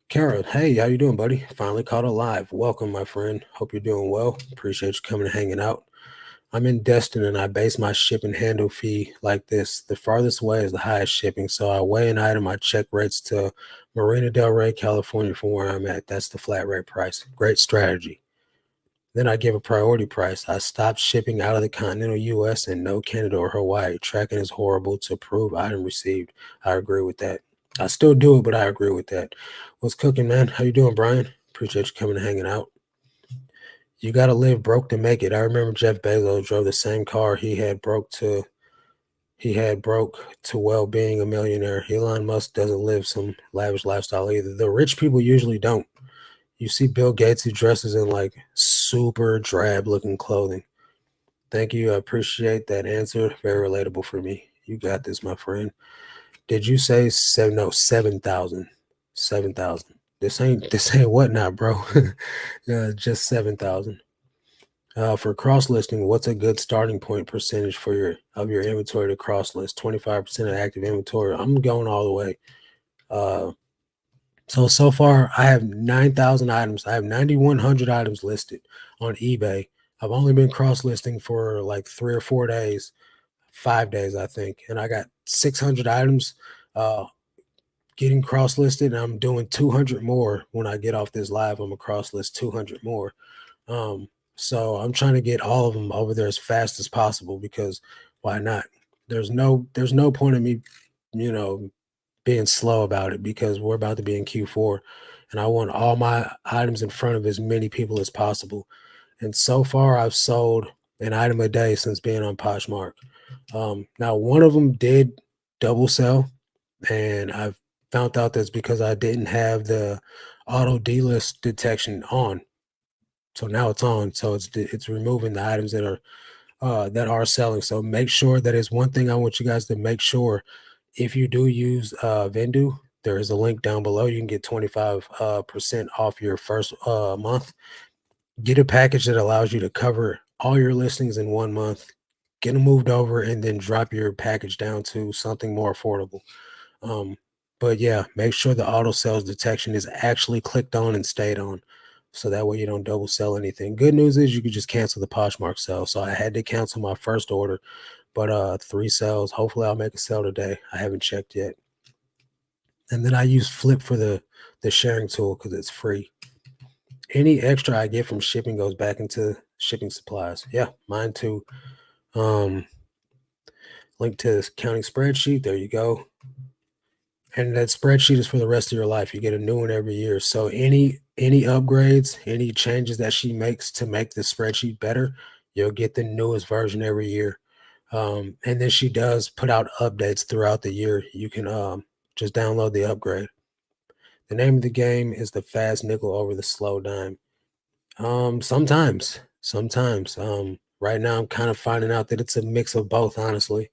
Kara, hey, how you doing, buddy? Finally caught alive. Welcome, my friend. Hope you're doing well. Appreciate you coming and hanging out. I'm in Destin and I base my ship and handle fee like this. The farthest away is the highest shipping. So I weigh an item, I check rates to Marina Del Rey, California from where I'm at. That's the flat rate price. Great strategy. Then I give a priority price. I stop shipping out of the continental US and no Canada or Hawaii. Tracking is horrible to prove item received. I agree with that. I still do it, but I agree with that. What's cooking, man? How you doing, Brian? Appreciate you coming and hanging out. You got to live broke to make it. I remember Jeff Bezos drove the same car he had broke to well being a millionaire. Elon Musk doesn't live some lavish lifestyle either. The rich people usually don't. You see Bill Gates who dresses in like super drab looking clothing. Thank you. I appreciate that answer. Very relatable for me. You got this, my friend. Did you say seven? No, 7,000. 7,000. This ain't whatnot, bro. Just 7,000. For cross listing, what's a good starting point percentage for your inventory to cross list? 25% of active inventory. I'm going all the way. So far I have 9,000 items. I have 9,100 items listed on eBay. I've only been cross listing for like 3 or 4 days, 5 days, I think, and I got 600 items getting cross listed. And I'm doing 200 more when I get off this live. I'm gonna cross list 200 more. So I'm trying to get all of them over there as fast as possible because why not? There's no point in me, you know, being slow about it because we're about to be in Q4 and I want all my items in front of as many people as possible. And so far I've sold an item a day since being on Poshmark. Now one of them did double sell and I've found out that's because I didn't have the auto delist detection on. So now it's on. So it's removing the items that are selling. So make sure that is one thing I want you guys to make sure. If you do use Vendu, there is a link down below. You can get 25% off your first month. Get a package that allows you to cover all your listings in 1 month. Get them moved over and then drop your package down to something more affordable. Um, but yeah, make sure the auto sales detection is actually clicked on and stayed on. So that way you don't double sell anything. Good news is you could just cancel the Poshmark sale. So I had to cancel my first order, but 3 sales. Hopefully I'll make a sale today. I haven't checked yet. And then I use Flip for the sharing tool because it's free. Any extra I get from shipping goes back into shipping supplies. Yeah, mine too. Link to this counting spreadsheet. There you go. And that spreadsheet is for the rest of your life. You get a new one every year. So any upgrades, any changes that she makes to make the spreadsheet better, you'll get the newest version every year. And then she does put out updates throughout the year. You can just download the upgrade. The name of the game is the fast nickel over the slow dime. Sometimes. Right now I'm kind of finding out that it's a mix of both, honestly.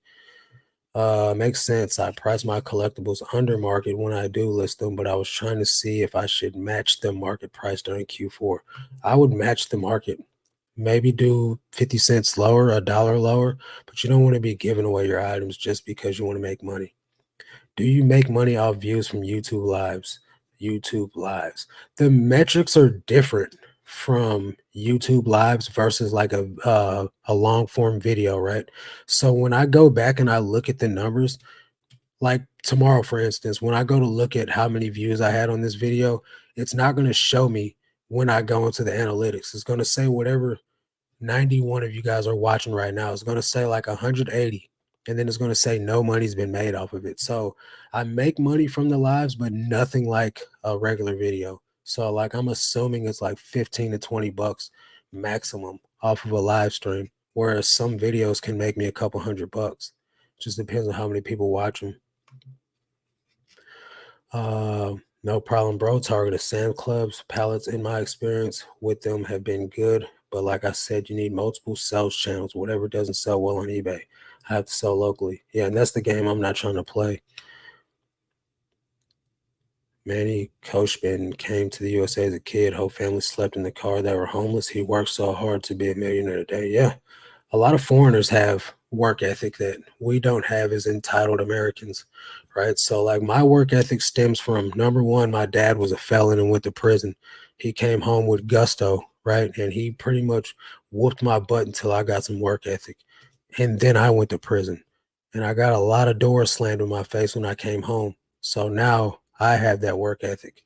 Makes sense. I price my collectibles under market when I do list them, but I was trying to see if I should match the market price during Q4. I would match the market, maybe do 50 cents lower, $1 lower, but you don't want to be giving away your items just because you want to make money. Do you make money off views from YouTube lives? YouTube lives. The metrics are different from YouTube lives versus like a long form video, right? So when I go back and I look at the numbers, like tomorrow, for instance, when I go to look at how many views I had on this video, it's not going to show me when I go into the analytics. It's going to say whatever 91 of you guys are watching right now. It's going to say like 180, and then it's going to say no money's been made off of it. So I make money from the lives, but nothing like a regular video. So like I'm assuming it's like 15 to 20 bucks maximum off of a live stream, whereas some videos can make me a couple $100. Just depends on how many people watch them. No problem, bro. Targeted sand clubs, pallets, in my experience with them have been good. But like I said, you need multiple sales channels. Whatever doesn't sell well on eBay, I have to sell locally. Yeah, and that's the game I'm not trying to play. Manny Coachman came to the USA as a kid. Whole family slept in the car. They were homeless. He worked so hard to be a millionaire today. Yeah, a lot of foreigners have work ethic that we don't have as entitled Americans, right? So like my work ethic stems from number one, my dad was a felon and went to prison. He came home with gusto right? And he pretty much whooped my butt until I got some work ethic. And then I went to prison. And I got a lot of doors slammed in my face when I came home. So now I have that work ethic.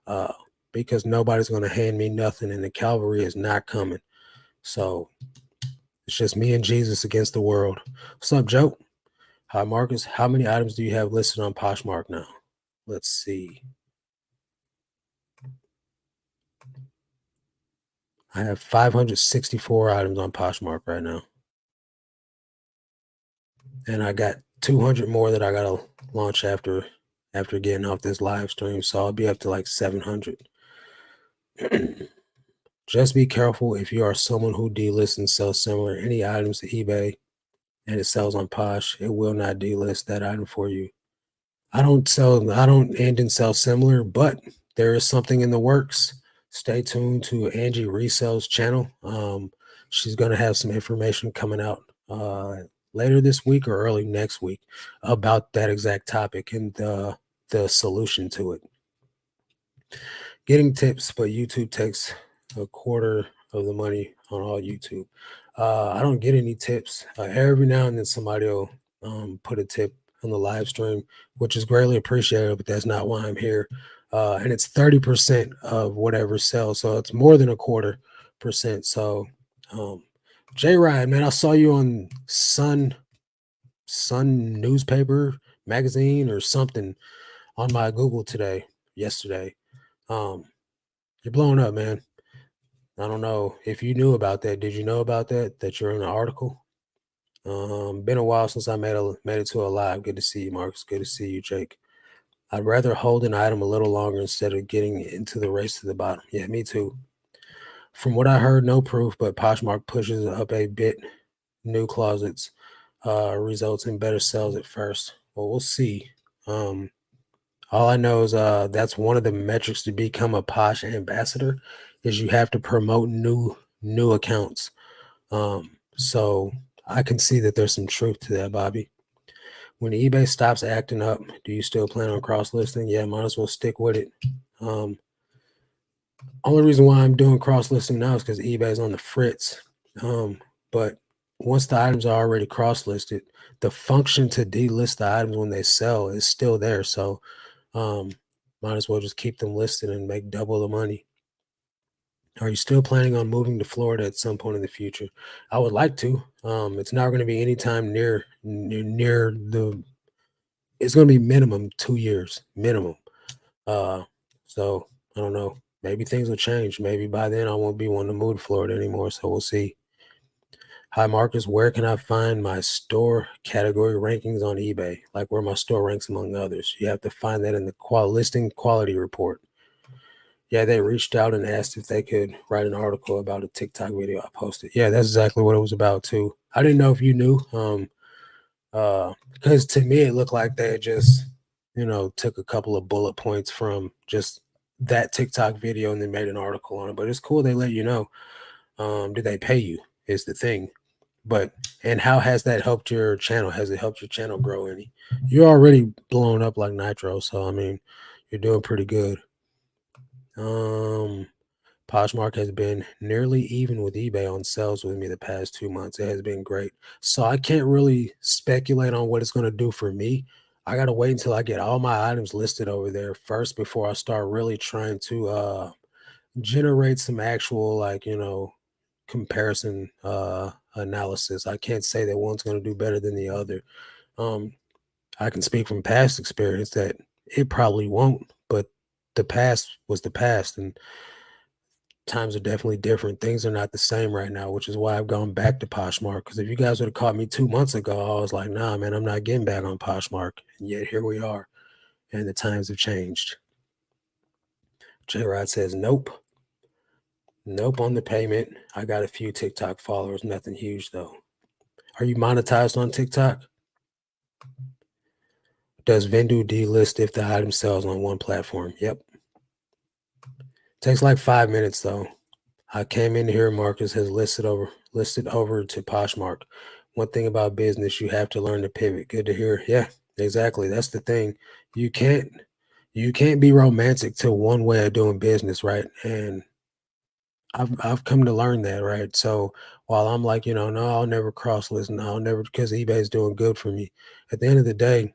Uh, because nobody's going to hand me nothing and the cavalry is not coming. So it's just me and Jesus against the world. What's up, Joe? Hi, Marcus. How many items do you have listed on Poshmark now? Let's see. I have 564 items on Poshmark right now. And I got 200 more that I got to launch after getting off this live stream. So I'll be up to like 700. Just be careful if you are someone who delists and sells similar any items to eBay and it sells on Posh, it will not delist that item for you. I don't end and sell similar, but there is something in the works. Stay tuned to Angie Resell's channel. She's going to have some information coming out later this week or early next week about that exact topic and the solution to it. Getting tips, but YouTube takes a quarter of the money on all YouTube. I don't get any tips. Every now and then somebody will put a tip on the live stream, which is greatly appreciated, but that's not why I'm here. And it's 30% of whatever sells. So it's more than a quarter percent. So J Ryan, man, I saw you on Sun newspaper magazine or something on my Google yesterday. You're blowing up, man. I don't know if you knew about that. Did you know about that you're in an article? Been a while since I made it to a live. Good to see you, Marcus. Good to see you, Jake. I'd rather hold an item a little longer instead of getting into the race to the bottom. Yeah, me too. From what I heard, no proof, but Poshmark pushes up a bit. New closets results in better sales at first. Well, we'll see. All I know is that's one of the metrics to become a Posh ambassador is you have to promote new accounts. So I can see that there's some truth to that, Bobby. When eBay stops acting up, do you still plan on cross listing? Yeah, might as well stick with it. Only reason why I'm doing cross listing now is because eBay is on the fritz. But once the items are already cross listed, the function to delist the items when they sell is still there. So might as well just keep them listed and make double the money. Are you still planning on moving to Florida at some point in the future? I would like to. It's not going to be anytime near the. It's going to be minimum 2 years, minimum. So I don't know. Maybe things will change. Maybe by then I won't be wanting to move to Florida anymore. So we'll see. Hi, Marcus. Where can I find my store category rankings on eBay? Like where my store ranks among others. You have to find that in the listing quality report. Yeah, they reached out and asked if they could write an article about a TikTok video I posted. Yeah, that's exactly what it was about too. I didn't know if you knew. Because to me it looked like they just, took a couple of bullet points from just that TikTok video and then made an article on it. But it's cool they let you know. Did they pay you? Is the thing. And how has that helped your channel? Has it helped your channel grow any? You're already blown up like Nitro, so I mean, you're doing pretty good. Poshmark has been nearly even with eBay on sales with me the past 2 months. It has been great. So I can't really speculate on what it's going to do for me. I got to wait until I get all my items listed over there first before I start really trying to generate some actual comparison analysis. I can't say that one's going to do better than the other. I can speak from past experience that it probably won't, but the past was the past and times are definitely different. Things are not the same right now, which is why I've gone back to Poshmark. Because if you guys would have caught me 2 months ago, I was like, nah, man, I'm not getting back on Poshmark. And yet here we are. And the times have changed. J Rod says, nope. Nope on the payment. I got a few TikTok followers, nothing huge though. Are you monetized on TikTok? Does Vendu delist if the item sells on one platform? Yep. Takes like 5 minutes though. I came in here, Marcus has listed over to Poshmark. One thing about business, you have to learn to pivot. Good to hear. Yeah, exactly. That's the thing. You can't be romantic to one way of doing business, right? And I've come to learn that, right? So while I'm like, no, I'll never cross list, no, I'll never because eBay is doing good for me. At the end of the day,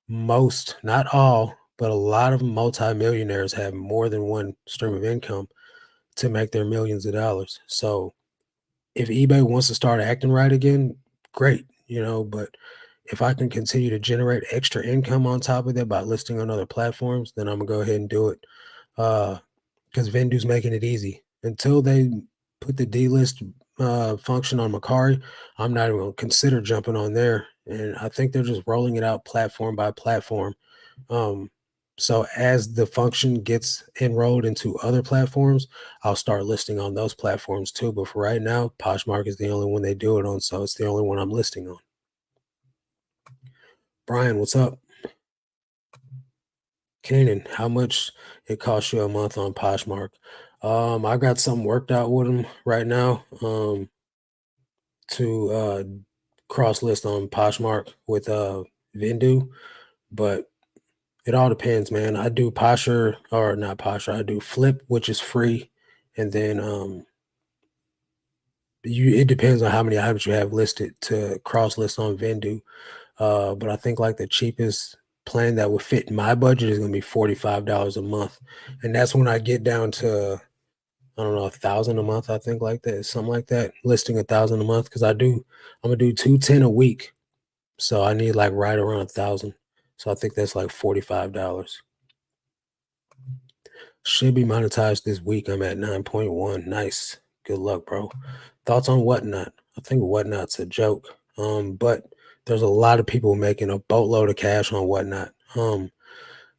most, not all, but a lot of multimillionaires have more than one stream of income to make their millions of dollars. So if eBay wants to start acting right again, great, but if I can continue to generate extra income on top of that by listing on other platforms, then I'm gonna go ahead and do it. Because Vendu's making it easy. Until they put the delist function on Macari, I'm not even gonna consider jumping on there. And I think they're just rolling it out platform by platform. Um, so as the function gets enrolled into other platforms, I'll start listing on those platforms too. But for right now, Poshmark is the only one they do it on, so it's the only one I'm listing on. Brian, what's up? Kanan, how much it costs you a month on Poshmark? I got something worked out with them right now. To cross list on Poshmark with Vendu, but it all depends, man. I do Posher or not Posher. I do Flip, which is free, and then it depends on how many items you have listed to cross list on Vendu. But I think like the cheapest plan that would fit my budget is gonna be $45 a month, and that's when I get down to I don't know, 1,000 a month. I think like that, something like that. Listing 1,000 a month because I'm gonna do 210 a week. So I need like right around 1,000. So I think that's like $45. Should be monetized this week. I'm at 9.1. Nice. Good luck, bro. Thoughts on Whatnot? I think Whatnot's a joke. But there's a lot of people making a boatload of cash on Whatnot.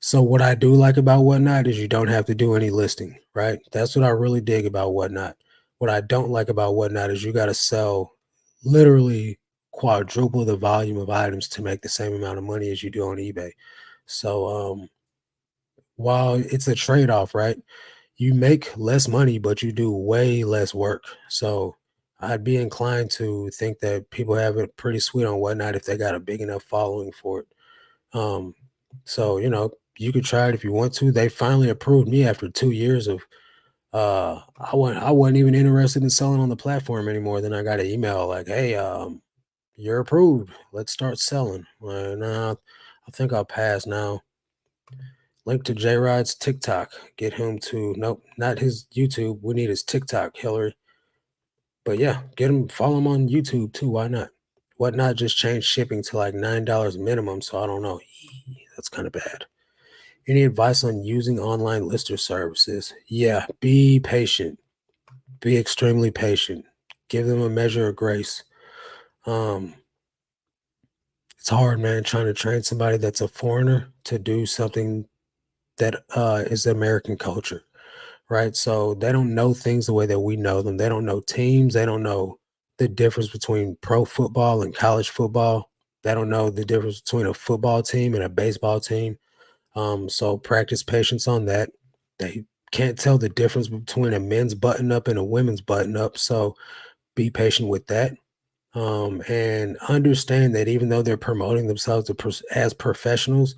So what I do like about Whatnot is you don't have to do any listing, right? That's what I really dig about Whatnot. What I don't like about Whatnot is you got to sell literally quadruple the volume of items to make the same amount of money as you do on eBay. So while it's a trade-off, right? You make less money, but you do way less work. So I'd be inclined to think that people have it pretty sweet on Whatnot if they got a big enough following for it. Um, so you could try it if you want to. They finally approved me after 2 years of I wasn't even interested in selling on the platform anymore. Then I got an email like, hey, you're approved. Let's start selling. Nah, I think I'll pass now. Link to J Rod's TikTok. Get him to nope, not his YouTube. We need his TikTok, Hillary. But yeah, get him follow him on YouTube too. Why not? Whatnot just changed shipping to like $9 minimum. So I don't know. That's kind of bad. Any advice on using online lister services? Yeah, be patient. Be extremely patient. Give them a measure of grace. Um, it's hard, man, trying to train somebody that's a foreigner to do something that is American culture, right? So they don't know things the way that we know them. They don't know teams. They don't know the difference between pro football and college football. They don't know the difference between a football team and a baseball team. So practice patience on that. They can't tell the difference between a men's button up and a women's button up. So be patient with that. And understand that even though they're promoting themselves as professionals,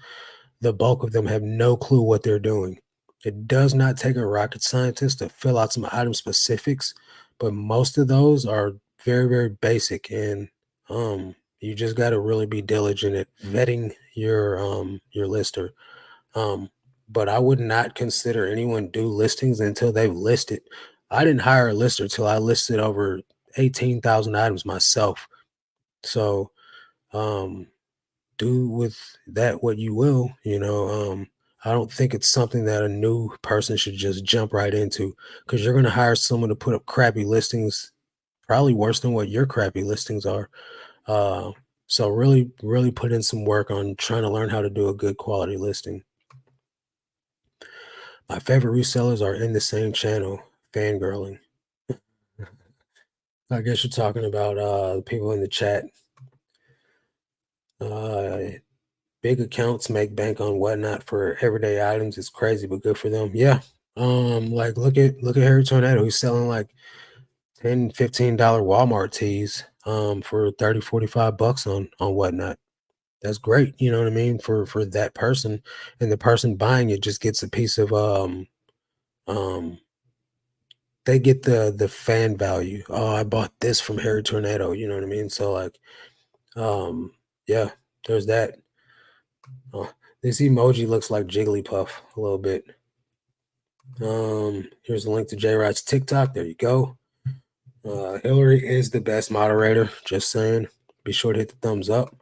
the bulk of them have no clue what they're doing. It does not take a rocket scientist to fill out some item specifics, but most of those are very, very basic. And you just got to really be diligent at vetting your lister. Um, but I would not consider anyone do listings until they've listed. I didn't hire a lister till I listed over 18,000 items myself. So um, do with that what you will. I don't think it's something that a new person should just jump right into because you're going to hire someone to put up crappy listings, probably worse than what your crappy listings are. Uh, so really, really put in some work on trying to learn how to do a good quality listing. My favorite resellers are in the same channel, fangirling. I guess you're talking about the people in the chat. Uh, Big accounts make bank on Whatnot for everyday items. It's crazy, but good for them. Yeah. Like look at Harry Tornado. He's selling like 10, $15 Walmart tees for 30, 45 bucks on Whatnot. That's great. You know what I mean? For that person. And the person buying it just gets a piece of um they get the fan value. Oh, I bought this from Harry Tornado, you know what I mean? So like, um, yeah, there's that. Oh, this emoji looks like Jigglypuff a little bit. Here's a link to J Rod's TikTok. There you go. Hillary is the best moderator. Just saying. Be sure to hit the thumbs up.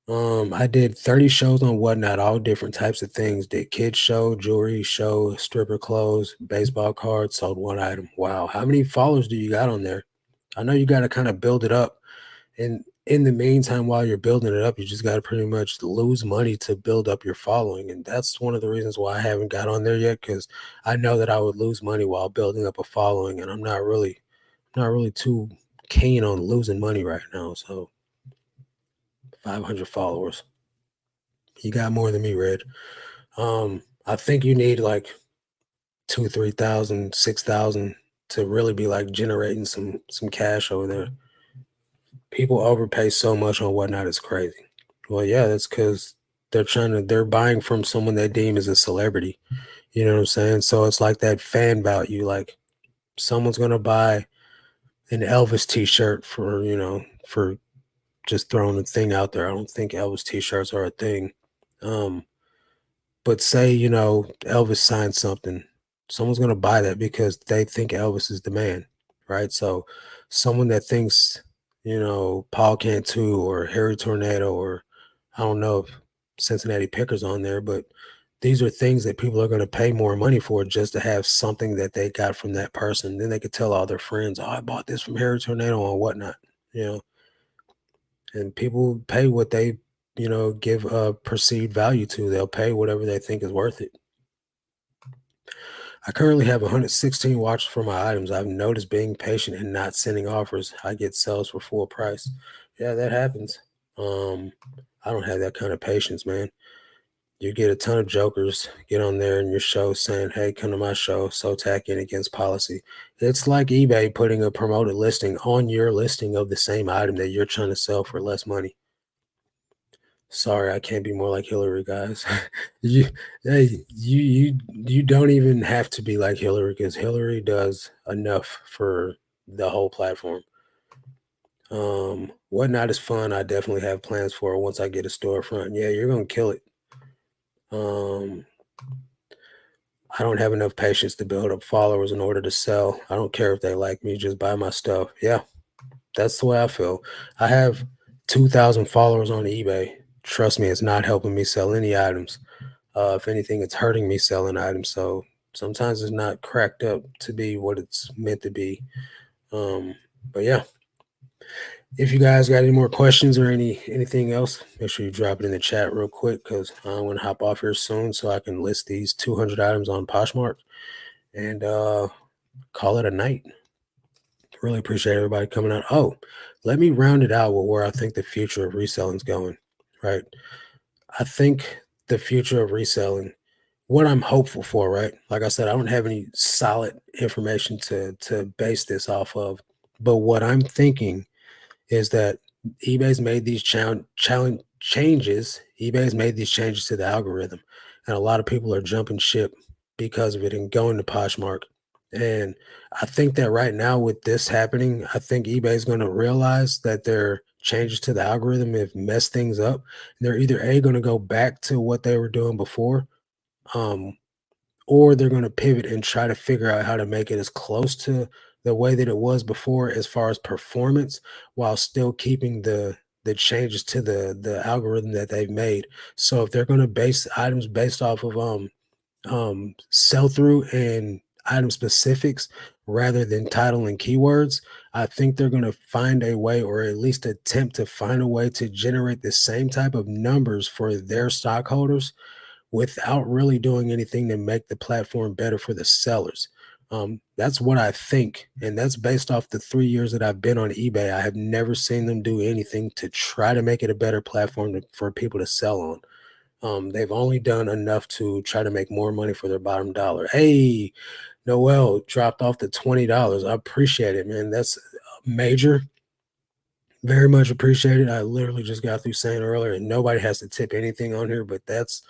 I did 30 shows on Whatnot, all different types of things. Did kids show, jewelry show, stripper clothes, baseball cards, sold one item. Wow. How many followers do you got on there? I know you got to kind of build it up. And in the meantime, while you're building it up, you just got to pretty much lose money to build up your following. And that's one of the reasons why I haven't got on there yet, because I know that I would lose money while building up a following. And I'm not really too keen on losing money right now. So 500 followers. You got more than me, Red. I think you need like 2, 3,000, 6,000 to really be like generating some cash over there. People overpay so much on Whatnot, it's crazy. Well, yeah, that's because they're buying from someone they deem as a celebrity. You know what I'm saying? So it's like that fan value. Like someone's gonna buy an Elvis t-shirt for just throwing a thing out there. I don't think Elvis t-shirts are a thing. Um, But say, Elvis signed something, someone's gonna buy that because they think Elvis is the man, right? So someone that thinks, Paul Cantu or Harry Tornado, or I don't know if Cincinnati Picker's on there, but these are things that people are gonna pay more money for just to have something that they got from that person. Then they could tell all their friends, "Oh, I bought this from Harry Tornado," or whatnot, you know. And people pay what they, give a perceived value to. They'll pay whatever they think is worth it. I currently have 116 watches for my items. I've noticed being patient and not sending offers. I get sales for full price. Yeah, that happens. Um, I don't have that kind of patience, man. You get a ton of jokers get on there in your show saying, "Hey, come to my show." So tack in against policy. It's like eBay putting a promoted listing on your listing of the same item that you're trying to sell for less money. Sorry, I can't be more like Hillary, guys. you, hey, you don't even have to be like Hillary, because Hillary does enough for the whole platform. Whatnot is fun. I definitely have plans for it once I get a storefront. Yeah, you're gonna kill it. Um, I don't have enough patience to build up followers in order to sell. I don't care if they like me, just buy my stuff. Yeah, that's the way I feel. I have 2,000 followers on eBay. Trust me, it's not helping me sell any items. If anything, it's hurting me selling items. So sometimes it's not cracked up to be what it's meant to be. Um, but yeah, if you guys got any more questions or anything else, make sure you drop it in the chat real quick, because I want to hop off here soon so I can list these 200 items on Poshmark and call it a night. Really appreciate everybody coming out. Oh, let me round it out with where I think the future of reselling is going. Right, I think the future of reselling, what I'm hopeful for, right? Like I said, I don't have any solid information to base this off of, but what I'm thinking is that eBay's made these challenge changes. eBay's made these changes to the algorithm, and a lot of people are jumping ship because of it and going to Poshmark. And I think that right now, with this happening, I think eBay's going to realize that their changes to the algorithm have messed things up. They're either going to go back to what they were doing before, um, or they're going to pivot and try to figure out how to make it as close to the way that it was before as far as performance, while still keeping the changes to the algorithm that they've made. So if they're going to base items based off of sell through and item specifics rather than title and keywords, I think they're going to find a way, or at least attempt to find a way, to generate the same type of numbers for their stockholders without really doing anything to make the platform better for the sellers. That's what I think. And that's based off the 3 years that I've been on eBay. I have never seen them do anything to try to make it a better platform for people to sell on. They've only done enough to try to make more money for their bottom dollar. Hey, Noel dropped off to $20. I appreciate it, man. That's major. Very much appreciated. I literally just got through saying earlier, and nobody has to tip anything on here, but that's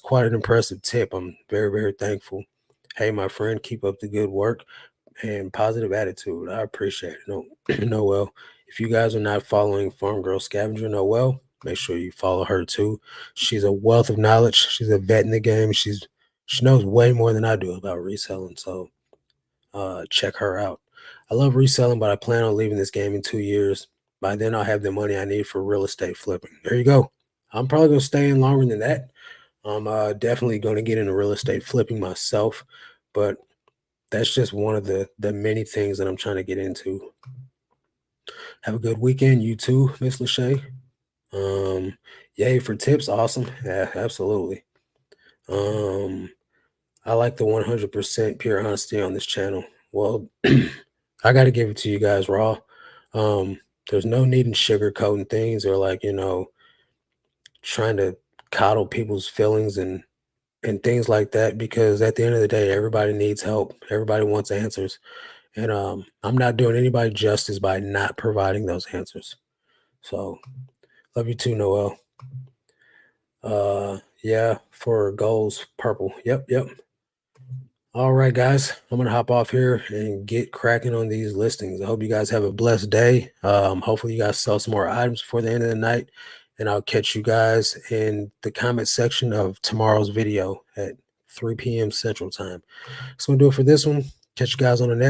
quite an impressive tip. I'm very, very thankful. Hey, my friend, keep up the good work. and positive attitude. I appreciate it. No, Noel, if you guys are not following Farm Girl Scavenger Noel, make sure you follow her too. She's a wealth of knowledge. She's a vet in the game. She knows way more than I do about reselling. So check her out. I love reselling, but I plan on leaving this game in 2 years. By then, I'll have the money I need for real estate flipping. There you go. I'm probably gonna stay in longer than that. I'm definitely gonna get into real estate flipping myself, but that's just one of the many things that I'm trying to get into. Have a good weekend, you too, Miss Lachey. Yay for tips, awesome. Yeah, absolutely. Um, I like the 100% pure honesty on this channel. Well, I got to give it to you guys raw. Um, there's no need in sugarcoating things or like, trying to coddle people's feelings and things like that, because at the end of the day, everybody needs help. Everybody wants answers. And I'm not doing anybody justice by not providing those answers. So love you too, Noel. Yeah, for goals, purple. Yep, yep. All right, guys, I'm gonna hop off here and get cracking on these listings. I hope you guys have a blessed day. Hopefully, you guys sell some more items before the end of the night, and I'll catch you guys in the comment section of tomorrow's video at 3 p.m. Central Time. That's gonna do it for this one. Catch you guys on the next.